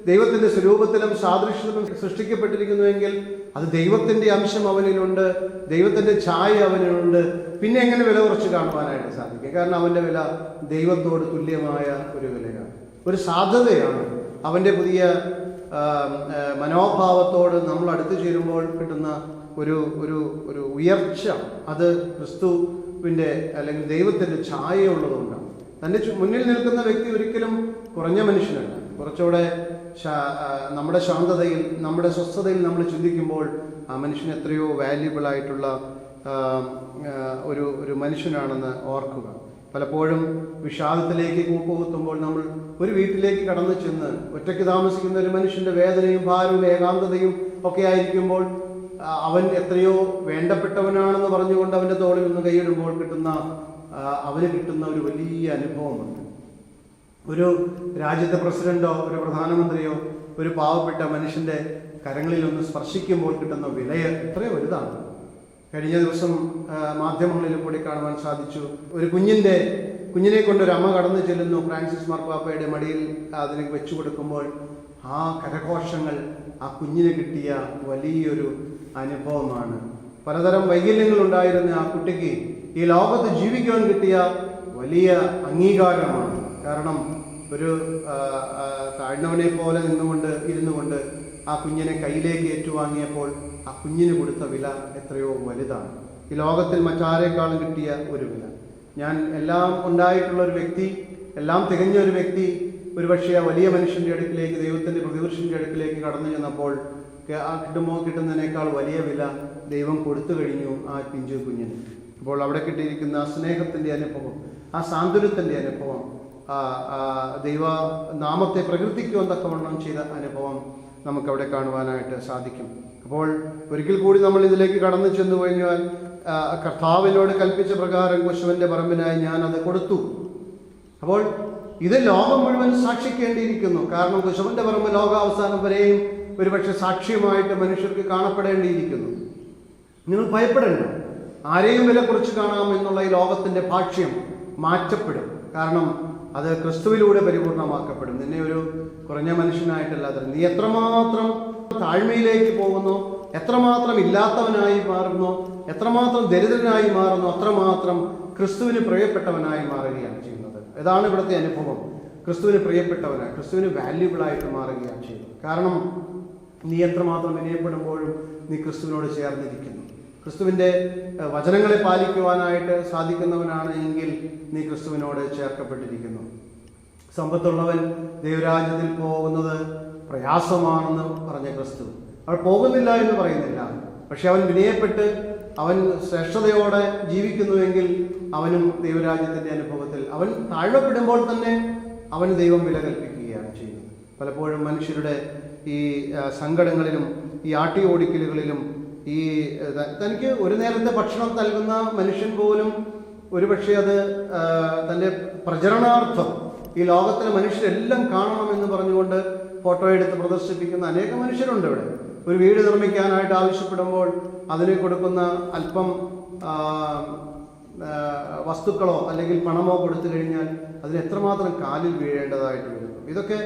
ദൈവത്തിന്റെ സ്വരൂപത്തിലും സാദൃശ്യത്തിലും സൃഷ്ടിക്കപ്പെട്ടിരിക്കുന്നുവെങ്കിൽ അത് ദൈവത്തിന്റെ അംശം അവനിലുണ്ട്, ദൈവത്തിന്റെ ഛായ അവനിലുണ്ട്. പിന്നെ എങ്ങനെ വില കുറച്ച് കാണുവാനായിട്ട് സാധിക്കും? കാരണം അവന്റെ വില ദൈവത്തോട് തുല്യമായ ഒരു വിലയാണ്, ഒരു സാധ്യതയാണ്. അവന്റെ പുതിയ മനോഭാവത്തോട് നമ്മൾ അടുത്തു ചേരുമ്പോൾ കിട്ടുന്ന ഒരു ഒരു ഒരു ഉയർച്ച, അത് ക്രിസ്തുവിന്റെ അല്ലെങ്കിൽ ദൈവത്തിന്റെ ഛായയുള്ളതുകൊണ്ടാണ്. തൻ്റെ മുന്നിൽ നിൽക്കുന്ന വ്യക്തി ഒരിക്കലും കുറഞ്ഞ മനുഷ്യനല്ല. കുറച്ചുകൂടെ നമ്മുടെ ശാന്തതയിൽ, നമ്മുടെ സ്വസ്ഥതയിൽ നമ്മൾ ചിന്തിക്കുമ്പോൾ ആ മനുഷ്യൻ എത്രയോ വാല്യുബിൾ ആയിട്ടുള്ള ഒരു മനുഷ്യനാണെന്ന് ഓർക്കുക. പലപ്പോഴും വിഷാദത്തിലേക്ക് കൂപ്പുകുത്തുമ്പോൾ നമ്മൾ ഒരു വീട്ടിലേക്ക് കടന്നു ചെന്ന് ഒറ്റയ്ക്ക് താമസിക്കുന്ന ഒരു മനുഷ്യന്റെ വേദനയും ഭാരവും ഏകാന്തതയും ഒക്കെ ആയിരിക്കുമ്പോൾ അവൻ എത്രയോ വേണ്ടപ്പെട്ടവനാണെന്ന് പറഞ്ഞുകൊണ്ട് അവന്റെ തോളിൽ നിന്ന് കൈയിടുമ്പോൾ അവന് കിട്ടുന്ന ഒരു വലിയ അനുഭവമുണ്ട്. ഒരു രാജ്യത്തെ പ്രസിഡന്റോ ഒരു പ്രധാനമന്ത്രിയോ ഒരു പാവപ്പെട്ട മനുഷ്യന്റെ കരങ്ങളിൽ ഒന്ന് സ്പർശിക്കുമ്പോൾ കിട്ടുന്ന വില എത്രയോ വലുതാണ്. കഴിഞ്ഞ ദിവസം മാധ്യമങ്ങളിൽ കൂടി കാണുവാൻ സാധിച്ചു. ഒരു കുഞ്ഞിനെ കൊണ്ടൊരു അമ്മ കടന്നു ചെല്ലുന്നു. ഫ്രാൻസിസ് മാർപ്പാപ്പയുടെ മടിയിൽ അതിനെ വെച്ചു കൊടുക്കുമ്പോൾ ആ കരഘോഷങ്ങൾ ആ കുഞ്ഞിന് കിട്ടിയ വലിയൊരു അനുഭവമാണ്. പലതരം വൈകല്യങ്ങൾ ഉണ്ടായിരുന്ന ആ കുട്ടിക്ക് ഈ ലോകത്ത് ജീവിക്കുവാൻ കിട്ടിയ വലിയ അംഗീകാരമാണ്. കാരണം ഒരു താഴ്ന്നവനെ പോലെ ഇരുന്നു കൊണ്ട് ആ കുഞ്ഞിനെ കയ്യിലേക്ക് ഏറ്റുവാങ്ങിയപ്പോൾ ആ കുഞ്ഞിന് കൊടുത്ത വില എത്രയോ വലുതാണ്. ഈ ലോകത്തിൽ മറ്റാരേക്കാളും കിട്ടിയ ഒരു വില. ഞാൻ എല്ലാം ഉണ്ടായിട്ടുള്ള ഒരു വ്യക്തി, എല്ലാം തികഞ്ഞ ഒരു വ്യക്തി ഒരുപക്ഷെ ആ വലിയ മനുഷ്യന്റെ അടുക്കിലേക്ക്, ദൈവത്തിന്റെ പ്രതിപുരുഷന്റെ അടുക്കിലേക്ക് കടന്നു ചെന്നപ്പോൾ കിട്ടുന്നതിനേക്കാൾ വലിയ വില ദൈവം കൊടുത്തു കഴിഞ്ഞു ആ പിഞ്ചു കുഞ്ഞിന്. അപ്പോൾ അവിടെ കിട്ടിയിരിക്കുന്ന ആ സ്നേഹത്തിന്റെ അനുഭവം, ആ സാന്ത്വനത്തിന്റെ അനുഭവം, ദൈവ നാമത്തെ പ്രകീർത്തിക്കുവാൻ തക്കവണ്ണം ചെയ്ത അനുഭവം നമുക്കവിടെ കാണുവാനായിട്ട് സാധിക്കും. അപ്പോൾ ഒരിക്കൽ കൂടി നമ്മൾ ഇതിലേക്ക് കടന്നു ചെന്നു കഴിഞ്ഞാൽ കർത്താവിനോട് കൽപ്പിച്ച പ്രകാരം കുശവന്റെ പറമ്പിനായി ഞാൻ അത് കൊടുത്തു. അപ്പോൾ ഇത് ലോകം മുഴുവൻ സാക്ഷിക്കേണ്ടിയിരിക്കുന്നു. കാരണം കുശവന്റെ പറമ്പ് ലോകാവസാനം വരെയും ഒരുപക്ഷെ സാക്ഷ്യമായിട്ട് മനുഷ്യർക്ക് കാണപ്പെടേണ്ടിയിരിക്കുന്നു. നിങ്ങൾ ഭയപ്പെടേണ്ട, ആരെയും വില കുറിച്ച് കാണാം എന്നുള്ള ഈ ലോകത്തിന്റെ ഭാഷ്യം മാറ്റപ്പെടും. കാരണം അത് ക്രിസ്തുവിലൂടെ പരിപൂർണമാക്കപ്പെടും. നിന്നെ ഒരു കുറഞ്ഞ മനുഷ്യനായിട്ടല്ലാതെ നീ എത്രമാത്രം താഴ്മയിലേക്ക് പോകുന്നു, എത്രമാത്രം ഇല്ലാത്തവനായി മാറുന്നു, എത്രമാത്രം ദരിദ്രനായി മാറുന്നു, അത്രമാത്രം ക്രിസ്തുവിന് പ്രിയപ്പെട്ടവനായി മാറുകയാണ് ചെയ്യുന്നത്. ഇതാണ് ഇവിടുത്തെ അനുഭവം. ക്രിസ്തുവിന് പ്രിയപ്പെട്ടവനായി, ക്രിസ്തുവിന് വാല്യുബിളായിട്ട് മാറുകയാണ് ചെയ്യുന്നത്. കാരണം നീ എത്രമാത്രം വിനയപ്പെടുമ്പോഴും നീ ക്രിസ്തുവിനോട് ചേർന്നിരിക്കുന്നു. ക്രിസ്തുവിൻ്റെ വചനങ്ങളെ പാലിക്കുവാനായിട്ട് സാധിക്കുന്നവനാണ് എങ്കിൽ നീ ക്രിസ്തുവിനോട് ചേർക്കപ്പെട്ടിരിക്കുന്നു. സമ്പത്തുള്ളവൻ ദൈവരാജ്യത്തിൽ പോകുന്നത് പ്രയാസമാണെന്ന് പറഞ്ഞ ക്രിസ്തു അവൻ പോകുന്നില്ല എന്ന് പറയുന്നില്ല. പക്ഷെ അവൻ വിനയപ്പെട്ട് അവൻ ശ്രേഷ്ഠതയോടെ ജീവിക്കുന്നുവെങ്കിൽ അവനും ദൈവരാജ്യത്തിൻ്റെ അനുഭവത്തിൽ അവൻ താഴ്വപ്പെടുമ്പോൾ തന്നെ അവന് ദൈവം വില കൽപ്പിക്കുകയാണ് ചെയ്യുന്നത്. പലപ്പോഴും മനുഷ്യരുടെ ഈ സങ്കടങ്ങളിലും ഈ ആട്ടി ഓടിക്കലുകളിലും ഈ തനിക്ക് ഒരു നേരത്തെ ഭക്ഷണം നൽകുന്ന മനുഷ്യൻ പോലും ഒരുപക്ഷെ അത് തൻ്റെ പ്രചരണാർത്ഥം ഈ ലോകത്തിലെ മനുഷ്യരെല്ലാം കാണണമെന്ന് പറഞ്ഞുകൊണ്ട് ഫോട്ടോ എടുത്ത് പ്രദർശിപ്പിക്കുന്ന അനേകം മനുഷ്യരുണ്ട് ഇവിടെ. ഒരു വീട് നിർമ്മിക്കാനായിട്ട് ആവശ്യപ്പെടുമ്പോൾ അതിന് കൊടുക്കുന്ന അല്പം വസ്തുക്കളോ അല്ലെങ്കിൽ പണമോ കൊടുത്തു കഴിഞ്ഞാൽ അതിന് എത്രമാത്രം കാലിൽ വീഴേണ്ടതായിട്ട് വരുന്നു. ഇതൊക്കെ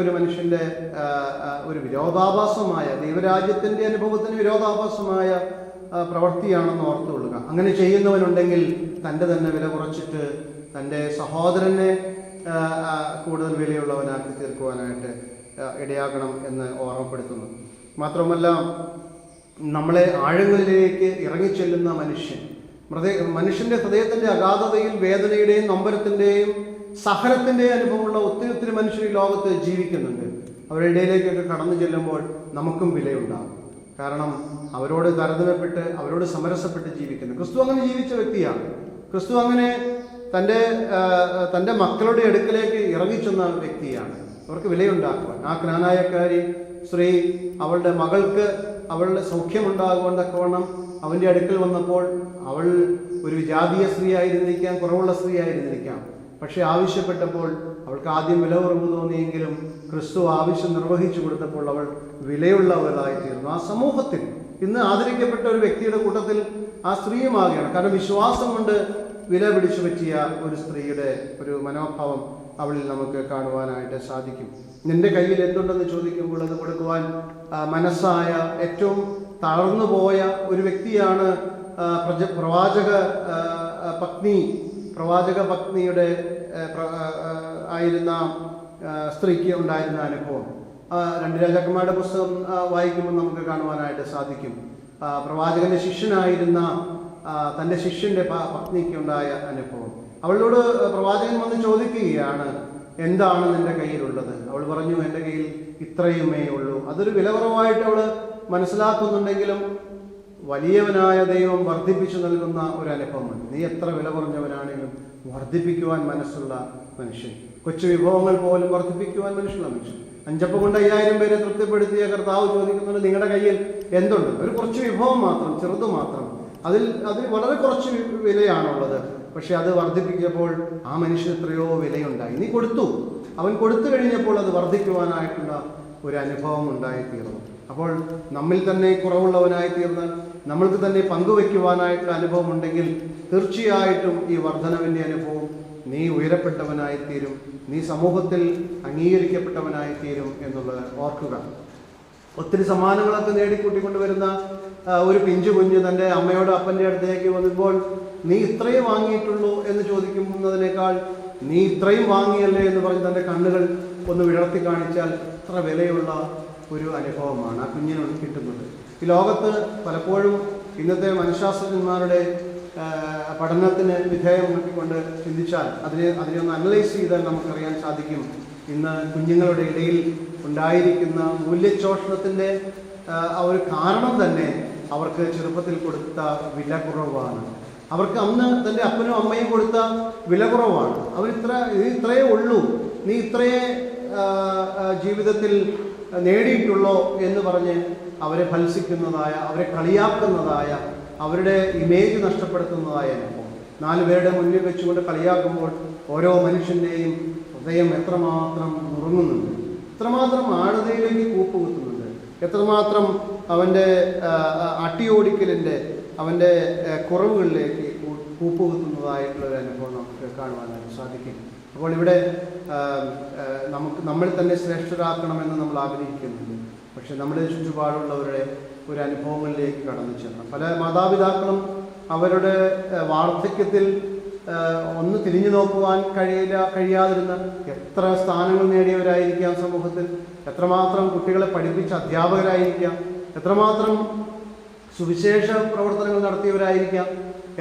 ഒരു മനുഷ്യൻ്റെ ഒരു വിരോധാഭാസമായ, ദൈവരാജ്യത്തിൻ്റെ അനുഭവത്തിന് വിരോധാഭാസമായ പ്രവൃത്തിയാണെന്ന് ഓർത്തുകൊള്ളുക. അങ്ങനെ ചെയ്യുന്നവനുണ്ടെങ്കിൽ തൻ്റെ തന്നെ വില കുറച്ചിട്ട് തൻ്റെ സഹോദരനെ കൂടുതൽ വിലയുള്ളവനാക്കി തീർക്കുവാനായിട്ട് ഇടയാകണം എന്ന് ഓർമ്മപ്പെടുത്തുന്നു. മാത്രമല്ല, നമ്മളെ ആഴങ്ങളിലേക്ക് ഇറങ്ങിച്ചെല്ലുന്ന മനുഷ്യൻ്റെ ഹൃദയത്തിൻ്റെ അഗാധതയിൽ വേദനയുടെയും നൊമ്പരത്തിൻ്റെയും സഹനത്തിൻ്റെ അനുഭവമുള്ള ഒത്തിരി മനുഷ്യർ ഈ ലോകത്ത് ജീവിക്കുന്നുണ്ട്. അവരുടെ ഇടയിലേക്കൊക്കെ കടന്നു ചെല്ലുമ്പോൾ നമുക്കും വിലയുണ്ടാകും. കാരണം അവരോട് താരതമ്യപ്പെട്ട് അവരോട് സമരസപ്പെട്ട് ജീവിക്കുന്നു. ക്രിസ്തു അങ്ങനെ ജീവിച്ച വ്യക്തിയാണ്. ക്രിസ്തു അങ്ങനെ തൻ്റെ മക്കളുടെ അടുക്കലേക്ക് ഇറങ്ങിച്ചെന്ന വ്യക്തിയാണ്. അവർക്ക് വിലയുണ്ടാക്കുവാൻ ആ ക്നാനായക്കാരി സ്ത്രീ അവളുടെ മകൾക്ക് അവളുടെ സൗഖ്യമുണ്ടാകുവാൻ തക്കവണ്ണം അവൻ്റെ അടുക്കൽ വന്നപ്പോൾ അവൾ ഒരു ജാതീയ സ്ത്രീ ആയിരുന്നിരിക്കാം, കുറവുള്ള സ്ത്രീ ആയിരുന്നിരിക്കാം. പക്ഷെ ആവശ്യപ്പെട്ടപ്പോൾ അവൾക്ക് ആദ്യം വില കുറവ് തോന്നിയെങ്കിലും ക്രിസ്തു ആവശ്യം നിർവഹിച്ചു കൊടുത്തപ്പോൾ അവൾ വിലയുള്ളവരായിത്തീർന്നു. ആ സമൂഹത്തിൽ ഇന്ന് ആദരിക്കപ്പെട്ട ഒരു വ്യക്തിയുടെ കൂട്ടത്തിൽ ആ സ്ത്രീയുമാകുകയാണ്. കാരണം വിശ്വാസം കൊണ്ട് വില പിടിച്ചു പറ്റിയ ഒരു സ്ത്രീയുടെ ഒരു മനോഭാവം അവളിൽ നമുക്ക് കാണുവാനായിട്ട് സാധിക്കും. നിന്റെ കയ്യിൽ എന്തുണ്ടെന്ന് ചോദിക്കുമ്പോൾ അത് കൊടുക്കുവാൻ മനസ്സായ ഏറ്റവും തളർന്നു പോയ ഒരു വ്യക്തിയാണ് പ്രവാചക പത്നിയുടെ ആയിരുന്ന സ്ത്രീക്ക് ഉണ്ടായിരുന്ന അനുഭവം. 2 രാജാക്കന്മാരുടെ പുസ്തകം വായിക്കുമ്പോൾ നമുക്ക് കാണുവാനായിട്ട് സാധിക്കും. പ്രവാചകന്റെ ശിഷ്യനായിരുന്ന തൻ്റെ ശിഷ്യന്റെ പത്നിക്ക് ഉണ്ടായ അനുഭവം. അവളോട് പ്രവാചകൻ വന്ന് ചോദിക്കുകയാണ്, എന്താണ് നിന്റെ കയ്യിലുള്ളത്? അവൾ പറഞ്ഞു, എൻ്റെ കയ്യിൽ ഇത്രയുമേ ഉള്ളൂ. അതൊരു വിലകുറവായിട്ട് അവൾ മനസ്സിലാക്കുന്നുണ്ടെങ്കിലും വലിയവനായ ദൈവം വർദ്ധിപ്പിച്ചു നൽകുന്ന ഒരു അനുഭവമുണ്ട്. നീ എത്ര വില കുറഞ്ഞവനാണെങ്കിലും വർദ്ധിപ്പിക്കുവാൻ മനസ്സുള്ള മനുഷ്യൻ, കൊച്ചു വിഭവങ്ങൾ പോലും വർദ്ധിപ്പിക്കുവാൻ മനസ്സുള്ള മനുഷ്യൻ. 5 അപ്പം കൊണ്ട് 5000 പേരെ തൃപ്തിപ്പെടുത്തിയ കർത്താവ് ചോദിക്കുന്നുണ്ട്, നിങ്ങളുടെ കയ്യിൽ എന്തുണ്ട്? ഒരു കുറച്ച് വിഭവം മാത്രം, ചെറുത് മാത്രം. അതിൽ വളരെ കുറച്ച് വിലയാണുള്ളത്. പക്ഷെ അത് വർദ്ധിപ്പിച്ചപ്പോൾ ആ മനുഷ്യന് എത്രയോ വിലയുണ്ടായി. നീ കൊടുത്തു. അവൻ കൊടുത്തു കഴിഞ്ഞപ്പോൾ അത് വർദ്ധിക്കുവാനായിട്ടുള്ള ഒരു അനുഭവം ഉണ്ടായിത്തീർന്നു. അപ്പോൾ നമ്മിൽ തന്നെ കുറവുള്ളവനായി തീർന്നാൽ നമ്മൾക്ക് തന്നെ പങ്കുവയ്ക്കുവാനായിട്ടുള്ള അനുഭവം ഉണ്ടെങ്കിൽ തീർച്ചയായിട്ടും ഈ വർധനവിൻ്റെ അനുഭവം നീ ഉയരപ്പെട്ടവനായിത്തീരും, നീ സമൂഹത്തിൽ അംഗീകരിക്കപ്പെട്ടവനായിത്തീരും എന്നുള്ളത് ഓർക്കുക. ഒത്തിരി സമ്മാനങ്ങളൊക്കെ നേടിക്കൂട്ടിക്കൊണ്ടുവരുന്ന ഒരു പിഞ്ചു കുഞ്ഞ് തൻ്റെ അമ്മയോട് അപ്പൻ്റെ അടുത്തേക്ക് വന്നപ്പോൾ നീ ഇത്രയും വാങ്ങിയിട്ടുള്ളൂ എന്ന് ചോദിക്കുന്നതിനേക്കാൾ നീ ഇത്രയും വാങ്ങിയല്ലേ എന്ന് പറഞ്ഞ് തൻ്റെ കണ്ണുകൾ ഒന്ന് വിടർത്തി കാണിച്ചാൽ അത്ര വിലയുള്ള ഒരു അനുഭവമാണ് ആ കുഞ്ഞിന് കിട്ടുന്നത്. ഈ ലോകത്ത് പലപ്പോഴും ഇന്നത്തെ മനഃശാസ്ത്രജ്ഞന്മാരുടെ പഠനത്തിന് വിധേയമാക്കിക്കൊണ്ട് ചിന്തിച്ചാൽ അതിനെ ഒന്ന് അനലൈസ് ചെയ്താൽ നമുക്കറിയാൻ സാധിക്കും, ഇന്ന് കുഞ്ഞുങ്ങളുടെ ഇടയിൽ ഉണ്ടായിരിക്കുന്ന മൂല്യശോഷണത്തിൻ്റെ ഒരു കാരണം തന്നെ അവർക്ക് ചെറുപ്പത്തിൽ കൊടുത്ത വില കുറവാണ്. അവർക്ക് അന്ന് തൻ്റെ അപ്പനും അമ്മയും കൊടുത്ത വില കുറവാണ്. ഇത്രയേ ഉള്ളൂ, നീ ഇത്രയേ ജീവിതത്തിൽ നേടിയിട്ടുള്ളോ എന്ന് പറഞ്ഞ് അവരെ ഫൽസിക്കുന്നതായ, അവരെ കളിയാക്കുന്നതായ, അവരുടെ ഇമേജ് നഷ്ടപ്പെടുത്തുന്നതായ അനുഭവം. 4 പേരുടെ മുന്നിൽ വെച്ചുകൊണ്ട് കളിയാക്കുമ്പോൾ ഓരോ മനുഷ്യൻ്റെയും ഹൃദയം എത്രമാത്രം നുറുങ്ങുന്നുണ്ട്, എത്രമാത്രം ആഴതയിലേക്ക് കൂപ്പുകുത്തുന്നുണ്ട്, എത്രമാത്രം അവൻ്റെ അട്ടിയോടിക്കലിൻ്റെ, അവൻ്റെ കുറവുകളിലേക്ക് കൂപ്പുകുത്തുന്നതായിട്ടുള്ള ഒരു അനുഭവം നമുക്ക് കാണുവാനായിട്ട് സാധിക്കും. അപ്പോൾ ഇവിടെ നമ്മൾ തന്നെ ശ്രേഷ്ഠരാക്കണമെന്ന് നമ്മൾ ആഗ്രഹിക്കുന്നുണ്ട്. പക്ഷെ നമ്മുടെ ചുറ്റുപാടുള്ളവരുടെ ഒരു അനുഭവങ്ങളിലേക്ക് കടന്നു ചെല്ലണം. പല മാതാപിതാക്കളും അവരുടെ വാർദ്ധക്യത്തിൽ ഒന്ന് തിരിഞ്ഞു നോക്കുവാൻ കഴിയാതിരുന്ന എത്ര സ്ഥാനങ്ങൾ നേടിയവരായിരിക്കാം സമൂഹത്തിൽ, എത്രമാത്രം കുട്ടികളെ പഠിപ്പിച്ച അധ്യാപകരായിരിക്കാം, എത്രമാത്രം സുവിശേഷ പ്രവർത്തനങ്ങൾ നടത്തിയവരായിരിക്കാം,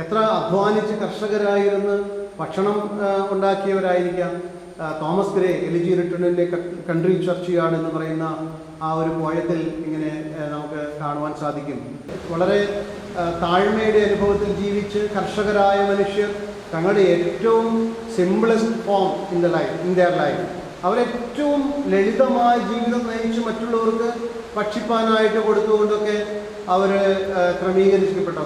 എത്ര അധ്വാനിച്ച് കർഷകരായിരുന്ന് ഭക്ഷണം ഉണ്ടാക്കിയവരായിരിക്കാം. തോമസ് ഗ്രേ എലിജി റിട്ടേണിൻ്റെ കൺട്രി ചർച്ച് എന്ന് പറയുന്ന ആ ഒരു പോയത്തിൽ ഇങ്ങനെ നമുക്ക് കാണുവാൻ സാധിക്കും. വളരെ താഴ്മയുടെ അനുഭവത്തിൽ ജീവിച്ച് കർഷകരായ മനുഷ്യർ തങ്ങളുടെ ഏറ്റവും simplest form in their life, അവരേറ്റവും ലളിതമായ ജീവിതം നയിച്ച് മറ്റുള്ളവർക്ക് ഭക്ഷിപ്പാനായിട്ട് കൊടുത്തുകൊണ്ടൊക്കെ അവർ ക്രമീകരിക്കപ്പെട്ട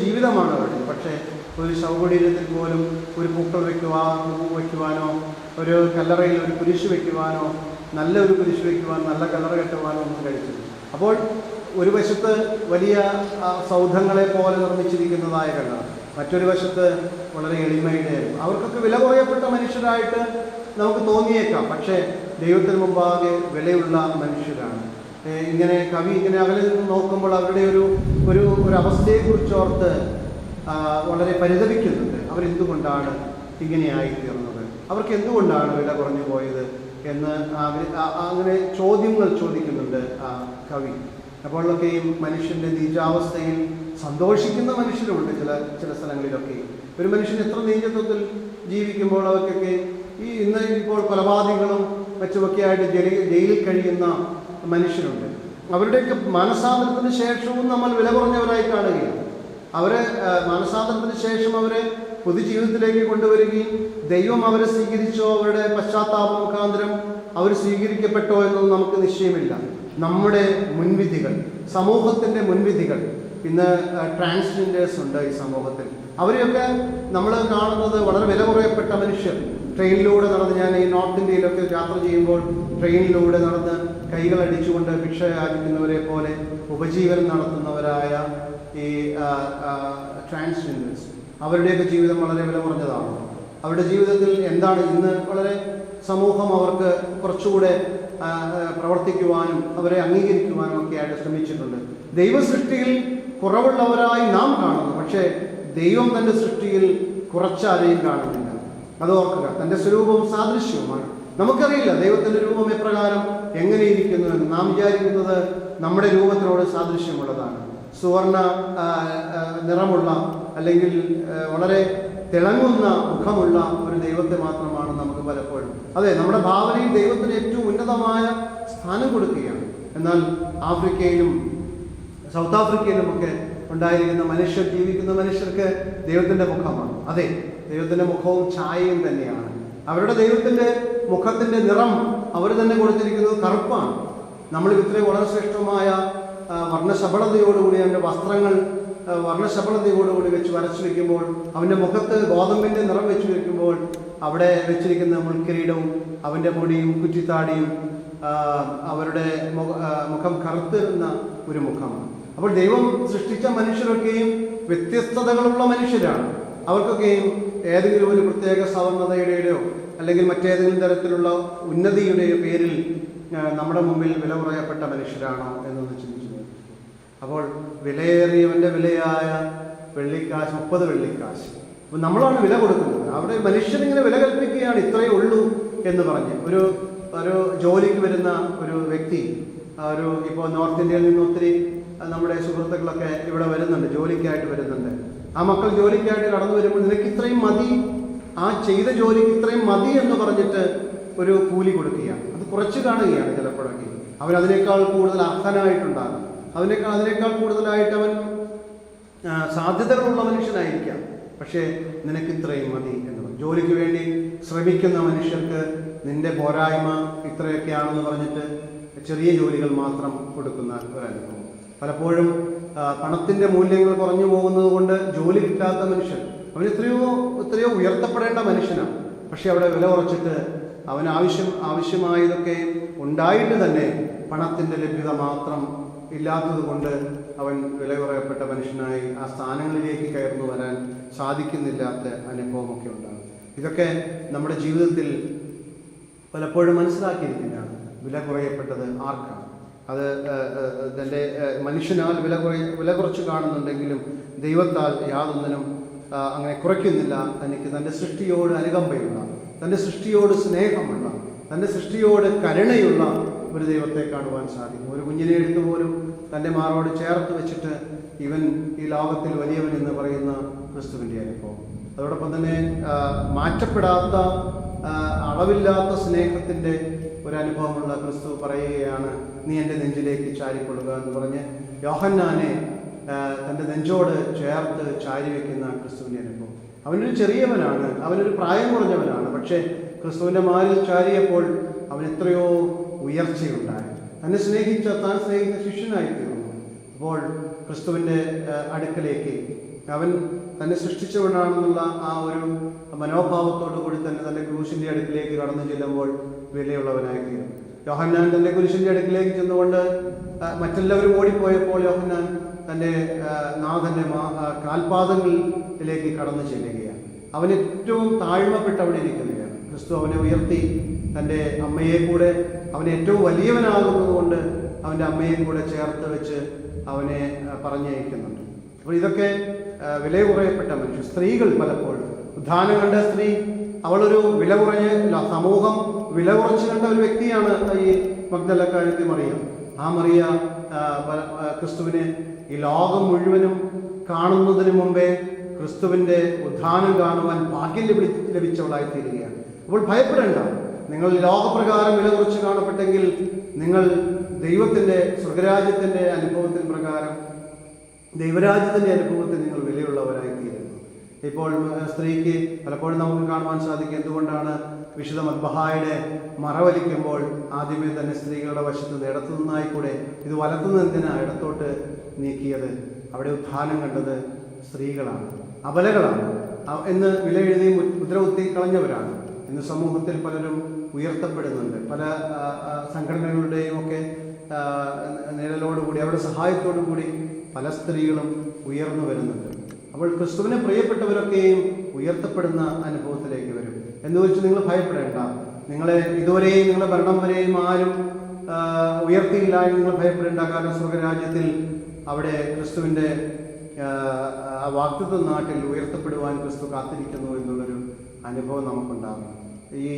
ജീവിതമാണ് അവരുടെ. പക്ഷേ ഒരു ശവകുടീരത്തിൽ പോലും ഒരു പൂക്കൾ വയ്ക്കുവാനോ ഒരു കല്ലറയിൽ ഒരു കുരിശ് വയ്ക്കുവാനോ നല്ലൊരു കുരിശ് വയ്ക്കുവാനോ നല്ല കല്ലറ കെട്ടുവാനോ ഒന്നും കഴിച്ചില്ല. അപ്പോൾ ഒരു വശത്ത് വലിയ സൗധങ്ങളെ പോലെ നിർമ്മിച്ചിരിക്കുന്നതായ കല്ലറ, മറ്റൊരു വശത്ത് വളരെ എളിമയുടെ, അവർക്കൊക്കെ വില കുറയപ്പെട്ട മനുഷ്യരായിട്ട് നമുക്ക് തോന്നിയേക്കാം. പക്ഷേ ദൈവത്തിന് മുമ്പാകെ വിലയുള്ള മനുഷ്യരാണ്. ഇങ്ങനെ കവി ഇങ്ങനെ അകലെ നിന്ന് നോക്കുമ്പോൾ അവരുടെ ഒരു അവസ്ഥയെക്കുറിച്ച് ഓർത്ത് വളരെ പരിതപിക്കുന്നുണ്ട്. അവരെന്തുകൊണ്ടാണ് ഇങ്ങനെയായിത്തീർന്നത്, അവർക്ക് എന്തുകൊണ്ടാണ് വില കുറഞ്ഞു പോയത് എന്ന് അങ്ങനെ ചോദ്യങ്ങൾ ചോദിക്കുന്നുണ്ട് ആ കവി. അപ്പോഴൊക്കെയും മനുഷ്യൻ്റെ നീചാവസ്ഥയിൽ സന്തോഷിക്കുന്ന മനുഷ്യരുണ്ട് ചില സ്ഥലങ്ങളിലൊക്കെ. ഒരു മനുഷ്യൻ എത്ര നീചത്വത്തിൽ ജീവിക്കുമ്പോൾ അവർക്കൊക്കെ ഇന്ന് ഇപ്പോൾ കൊലപാതകങ്ങളും മറ്റുമൊക്കെയായിട്ട് ജയിലിൽ കഴിയുന്ന മനുഷ്യരുണ്ട്. അവരുടെയൊക്കെ മാനസാന്തരത്തിന് ശേഷവും നമ്മൾ വില കുറഞ്ഞവരായി കാണുകയാണ്. അവരെ മാനസാന്തരത്തിന് ശേഷം അവരെ പൊതുജീവിതത്തിലേക്ക് കൊണ്ടുവരികയും ദൈവം അവരെ സ്വീകരിച്ചോ, അവരുടെ പശ്ചാത്താപ മുഖാന്തരം അവർ സ്വീകരിക്കപ്പെട്ടോ എന്നൊന്നും നമുക്ക് നിശ്ചയമില്ല. നമ്മുടെ മുൻവിധികൾ, സമൂഹത്തിൻ്റെ മുൻവിധികൾ, ഇന്ന് ട്രാൻസ്ജെൻഡേഴ്സ് ഉണ്ട് ഈ സമൂഹത്തിൽ. അവരെയൊക്കെ നമ്മൾ കാണുന്നത് വളരെ വില കുറയപ്പെട്ട മനുഷ്യർ. ട്രെയിനിലൂടെ നടന്ന്, ഞാൻ ഈ നോർത്ത് ഇന്ത്യയിലൊക്കെ യാത്ര ചെയ്യുമ്പോൾ ട്രെയിനിലൂടെ നടന്ന് കൈകൾ അടിച്ചുകൊണ്ട് ഭിക്ഷ യാചിക്കുന്നവരെ പോലെ ഉപജീവനം നടത്തുന്നവരായ ഈ ട്രാൻസ്ജെൻഡേഴ്സ്, അവരുടെയൊക്കെ ജീവിതം വളരെ വില കുറഞ്ഞതാണ്. അവരുടെ ജീവിതത്തിൽ എന്താണ് ഇന്ന് വളരെ സമൂഹം അവർക്ക് കുറച്ചുകൂടെ പ്രവർത്തിക്കുവാനും അവരെ അംഗീകരിക്കുവാനും ഒക്കെ ആയിട്ട് ശ്രമിച്ചിട്ടുണ്ട്. ദൈവസൃഷ്ടിയിൽ കുറവുള്ളവരായി നാം കാണുന്നു, പക്ഷേ ദൈവം തൻ്റെ സൃഷ്ടിയിൽ കുറച്ചാരെയും കാണുന്നില്ല. അത് ഓർക്കുക, തൻ്റെ സ്വരൂപവും സാദൃശ്യവുമാണ്. നമുക്കറിയില്ല ദൈവത്തിൻ്റെ രൂപം എപ്രകാരം എങ്ങനെയിരിക്കുന്നു എന്ന്. നാം വിചാരിക്കുന്നത് നമ്മുടെ രൂപത്തിനോട് സാദൃശ്യമുള്ളതാണ്. സുവർണ നിറമുള്ള അല്ലെങ്കിൽ വളരെ തിളങ്ങുന്ന മുഖമുള്ള ഒരു ദൈവത്തെ മാത്രമാണ് നമുക്ക് പലപ്പോഴും. അതെ, നമ്മുടെ ഭാവനയിൽ ദൈവത്തിന് ഏറ്റവും ഉന്നതമായ സ്ഥാനം കൊടുക്കുകയാണ്. എന്നാൽ ആഫ്രിക്കയിലും സൗത്ത് ആഫ്രിക്കയിലുമൊക്കെ ഉണ്ടായിരിക്കുന്ന മനുഷ്യർ, ജീവിക്കുന്ന മനുഷ്യർക്ക് ദൈവത്തിൻ്റെ മുഖമാണ്. അതെ, ദൈവത്തിൻ്റെ മുഖവും ഛായയും തന്നെയാണ്. അവരുടെ ദൈവത്തിൻ്റെ മുഖത്തിൻ്റെ നിറം അവർ തന്നെ കൊടുത്തിരിക്കുന്നത് കറുപ്പാണ്. നമ്മൾ ഇത്രയും വളരെ ശ്രേഷ്ഠമായ വർണ്ണശബളതയോടുകൂടി അവൻ്റെ വസ്ത്രങ്ങൾ വർണ്ണശബളതയോടുകൂടി വരച്ചു വയ്ക്കുമ്പോൾ, അവൻ്റെ മുഖത്ത് ഗോതമ്പിൻ്റെ നിറം വെച്ച് വയ്ക്കുമ്പോൾ അവിടെ വെച്ചിരിക്കുന്ന മുൾക്കിരീടവും അവൻ്റെ മുടിയും കുറ്റിത്താടിയും അവരുടെ മുഖം കറുത്തിരുന്ന ഒരു മുഖമാണ്. അപ്പോൾ ദൈവം സൃഷ്ടിച്ച മനുഷ്യരൊക്കെയും വ്യത്യസ്തതകളുള്ള മനുഷ്യരാണ്. അവർക്കൊക്കെയും ഏതെങ്കിലും ഒരു പ്രത്യേക സവർണതയുടെയോ അല്ലെങ്കിൽ മറ്റേതെങ്കിലും തരത്തിലുള്ള ഉന്നതിയുടെയോ പേരിൽ നമ്മുടെ മുമ്പിൽ വില കുറയപ്പെട്ട മനുഷ്യരാണോ എന്നൊന്ന് ചിന്തിച്ചു. അപ്പോൾ വിലയേറിയവൻ്റെ വിലയായ വെള്ളിക്കാശ് 30 വെള്ളിക്കാശ്. അപ്പോൾ നമ്മളാണ് വില കൊടുക്കുന്നത്. അവിടെ മനുഷ്യനിങ്ങനെ വില കൽപ്പിക്കുകയാണ്, ഇത്രയേ ഉള്ളൂ എന്ന് പറഞ്ഞ്. ഒരു ജോലിക്ക് വരുന്ന ഒരു വ്യക്തി, ഇപ്പോൾ നോർത്ത് ഇന്ത്യയിൽ നിന്ന് ഒത്തിരി നമ്മുടെ സുഹൃത്തുക്കളൊക്കെ ഇവിടെ വരുന്നുണ്ട്, ജോലിക്കായിട്ട് വരുന്നുണ്ട്. ആ മക്കൾ ജോലിക്കായിട്ട് കടന്നു വരുമ്പോൾ നിനക്ക് ഇത്രയും മതി, ആ ചെയ്ത ജോലിക്ക് ഇത്രയും മതി എന്ന് പറഞ്ഞിട്ട് ഒരു കൂലി കൊടുക്കുകയാണ്. അത് കുറച്ച് കാണുകയാണ് ചിലപ്പോഴൊക്കെ. അവൻ അതിനേക്കാൾ കൂടുതൽ അർഹനായിട്ടുണ്ടാകും, അതിനേക്കാൾ കൂടുതലായിട്ട് അവൻ സാധ്യതകളുള്ള മനുഷ്യനായിരിക്കാം. പക്ഷേ നിനക്ക് ഇത്രയും മതി എന്ന് പറഞ്ഞു. ജോലിക്ക് വേണ്ടി ശ്രമിക്കുന്ന മനുഷ്യർക്ക് നിന്റെ പോരായ്മ ഇത്രയൊക്കെയാണെന്ന് പറഞ്ഞിട്ട് ചെറിയ ജോലികൾ മാത്രം കൊടുക്കുന്ന ഒരനുഭവം. പലപ്പോഴും പണത്തിൻ്റെ മൂല്യങ്ങൾ കുറഞ്ഞു പോകുന്നത് കൊണ്ട് ജോലി കിട്ടാത്ത മനുഷ്യൻ, അവൻ എത്രയോ ഉയർത്തപ്പെടേണ്ട മനുഷ്യനാണ്. പക്ഷെ അവിടെ വില കുറച്ചിട്ട് അവന് ആവശ്യമായതൊക്കെ ഉണ്ടായിട്ട് തന്നെ പണത്തിൻ്റെ ലഭ്യത മാത്രം ഇല്ലാത്തത് കൊണ്ട് അവൻ വില കുറയപ്പെട്ട മനുഷ്യനായി ആ സ്ഥാനങ്ങളിലേക്ക് കയർന്നു വരാൻ സാധിക്കുന്നില്ലാത്ത അനുഭവമൊക്കെ ഉണ്ടാകും. ഇതൊക്കെ നമ്മുടെ ജീവിതത്തിൽ പലപ്പോഴും മനസ്സിലാക്കിയിരിക്കുന്നതാണ്. വില കുറയപ്പെട്ടത് ആർക്കാണ്? അത് തൻ്റെ മനുഷ്യനാൽ വില കുറച്ച് കാണുന്നുണ്ടെങ്കിലും ദൈവത്താൽ യാതൊന്നിനും അങ്ങനെ കുറയ്ക്കുന്നില്ല. തനിക്ക് തൻ്റെ സൃഷ്ടിയോട് അനുകമ്പയുള്ള, തൻ്റെ സൃഷ്ടിയോട് സ്നേഹമുള്ള, തൻ്റെ സൃഷ്ടിയോട് കരുണയുള്ള ഒരു ദൈവത്തെ കാണുവാൻ സാധിക്കും. ഒരു കുഞ്ഞിനെ എടുത്തു പോലും തൻ്റെ മാറോട് ചേർത്ത് വെച്ചിട്ട് ഇവൻ ഈ ലോകത്തിൽ വലിയവൻ എന്ന് പറയുന്ന ക്രിസ്തുവിൻ്റെ അനുഭവം. അതോടൊപ്പം തന്നെ മാറ്റപ്പെടാത്ത അളവില്ലാത്ത സ്നേഹത്തിൻ്റെ ഒരനുഭവമുള്ള ക്രിസ്തു പറയുകയാണ്, നീ എൻ്റെ നെഞ്ചിലേക്ക് ചാരിക്കൊള്ളുക എന്ന് പറഞ്ഞ് യോഹന്നാനെ തൻ്റെ നെഞ്ചോട് ചേർത്ത് ചാരി വയ്ക്കുന്ന ക്രിസ്തുവിൻ്റെ അനുഭവം. അവനൊരു ചെറിയവനാണ്, അവനൊരു പ്രായം കുറഞ്ഞവനാണ്. പക്ഷേ ക്രിസ്തുവിൻ്റെ മാറിൽ ചാരിയപ്പോൾ അവൻ എത്രയോ ഉയർച്ചയുണ്ടായി. താൻ സ്നേഹിച്ച ശിഷ്യനായി തീർന്നു. അപ്പോൾ ക്രിസ്തുവിൻ്റെ അടുക്കലേക്ക് അവൻ തന്നെ സൃഷ്ടിച്ചവനാണെന്നുള്ള ആ ഒരു മനോഭാവത്തോടു കൂടി തന്നെ തൻ്റെ ക്രൂശിൻ്റെ അടുക്കിലേക്ക് കടന്നു ചെല്ലുമ്പോൾ വിലയുള്ളവനായി തീരും. യോഹന്നാൻ തൻ്റെ കുരിശിൻ്റെ അടുക്കിലേക്ക് ചെന്നുകൊണ്ട് മറ്റെല്ലാവരും ഓടിപ്പോയപ്പോൾ യോഹന്നാൻ തൻ്റെ നാഥൻ്റെ കാൽപാദങ്ങളിലേക്ക് കടന്നു ചെല്ലുകയാണ്. അവൻ ഏറ്റവും താഴ്മപ്പെട്ട് അവിടെ ഇരിക്കുകയാണ്. ക്രിസ്തു അവനെ ഉയർത്തി തൻ്റെ അമ്മയെ കൂടെ, അവൻ ഏറ്റവും വലിയവനാകുന്നത് കൊണ്ട് അവൻ്റെ അമ്മയെ കൂടെ ചേർത്ത് വെച്ച് അവനെ പറഞ്ഞയക്കുന്നുണ്ട്. അപ്പോൾ ഇതൊക്കെ വില കുറയപ്പെട്ട മനുഷ്യർ. സ്ത്രീകൾ പലപ്പോഴും ഉദ്ധാനം കണ്ട സ്ത്രീ, അവളൊരു വില കുറഞ്ഞ, സമൂഹം വില കുറച്ച് കണ്ട ഒരു വ്യക്തിയാണ് ഈ മഗ്ദലക്കാരത്തി മറിയ. ആ മറിയ ക്രിസ്തുവിനെ ഈ ലോകം മുഴുവനും കാണുന്നതിന് മുമ്പേ ക്രിസ്തുവിൻ്റെ ഉദ്ധാനം കാണുവാൻ ഭാഗ്യം ലഭിച്ചവളായി തീരുകയാണ്. അപ്പോൾ ഭയപ്പെടേണ്ട. നിങ്ങൾ ലോകപ്രകാരം വില കുറച്ച് കാണപ്പെട്ടെങ്കിൽ നിങ്ങൾ ദൈവത്തിൻ്റെ സ്വർഗരാജ്യത്തിൻ്റെ അനുഭവത്തിന് പ്രകാരം ദൈവരാജ്യത്തിൻ്റെ അനുഭവത്തിൽ നിങ്ങൾ വിലയുള്ളവരായി തീരുന്നു. ഇപ്പോൾ സ്ത്രീക്ക് പലപ്പോഴും നമുക്ക് കാണുവാൻ സാധിക്കും എന്തുകൊണ്ടാണ് വിശുദ്ധ മദ്ബഹായുടെ മറവലിക്കുമ്പോൾ ആദ്യമേ തന്നെ സ്ത്രീകളുടെ വശത്ത് നിന്ന് ഇടത്തു നിന്നായിക്കൂടെ ഇത് വലത്തുനിന്ന് എന്തിനാണ് ഇടത്തോട്ട് നീക്കിയത്? അവിടെ ഉത്ഥാനം കണ്ടത് സ്ത്രീകളാണ്, അബലകളാണ് എന്ന് വില എഴുതി മുദ്ര കുത്തി കളഞ്ഞവരാണ്. ഇന്ന് സമൂഹത്തിൽ പലരും ഉയർത്തപ്പെടുന്നുണ്ട്. പല സംഘടനകളുടെയും ഒക്കെ നിഴലോടുകൂടി, അവരുടെ സഹായത്തോടു കൂടി പല സ്ത്രീകളും ഉയർന്നു വരുന്നുണ്ട്. അപ്പോൾ ക്രിസ്തുവിനെ പ്രിയപ്പെട്ടവരൊക്കെയും ഉയർത്തപ്പെടുന്ന അനുഭവത്തിലേക്ക് വരും. എന്ന് വെച്ച് നിങ്ങൾ ഭയപ്പെടേണ്ട. നിങ്ങളെ ഇതുവരെയും നിങ്ങളുടെ ഭരണം വരെയും ആരും ഉയർത്തിയില്ല എന്ന് നിങ്ങൾ ഭയപ്പെടേണ്ട. കാരണം സ്വർഗരാജ്യത്തിൽ അവിടെ ക്രിസ്തുവിൻ്റെ വാഗ്ദത്ത നാട്ടിൽ ഉയർത്തപ്പെടുവാൻ ക്രിസ്തു കാത്തിരിക്കുന്നു എന്നുള്ളൊരു അനുഭവം നമുക്കുണ്ടാകും. ഈ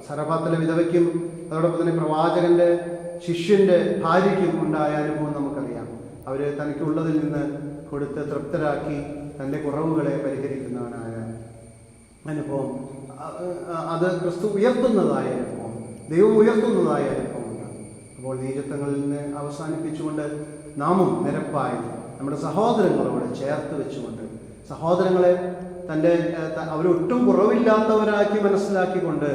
സരഭാത്തിലെ വിധവയ്ക്കും അതോടൊപ്പം തന്നെ പ്രവാചകന്റെ ശിഷ്യന്റെ ഭാര്യയ്ക്കും ഉണ്ടായ അനുഭവം നമുക്കറിയാം. അവർ തനിക്കുള്ളതിൽ നിന്ന് കൊടുത്ത് തൃപ്തരാക്കി തൻ്റെ കുറവുകളെ പരിഹരിക്കുന്നവനായ അനുഭവം. അത് ക്രിസ്തു ഉയർത്തുന്നതായ അനുഭവം, ദൈവം ഉയർത്തുന്നതായ അനുഭവമാണ്. അപ്പോൾ നീചത്വങ്ങളിൽ നിന്ന് അവസാനിപ്പിച്ചുകൊണ്ട് നാമും നിരപ്പായി നമ്മുടെ സഹോദരങ്ങളോട് ചേർത്ത് വെച്ചുകൊണ്ട് സഹോദരങ്ങളെ അവരൊട്ടും കുറവില്ലാത്തവരാക്കി മനസ്സിലാക്കിക്കൊണ്ട്,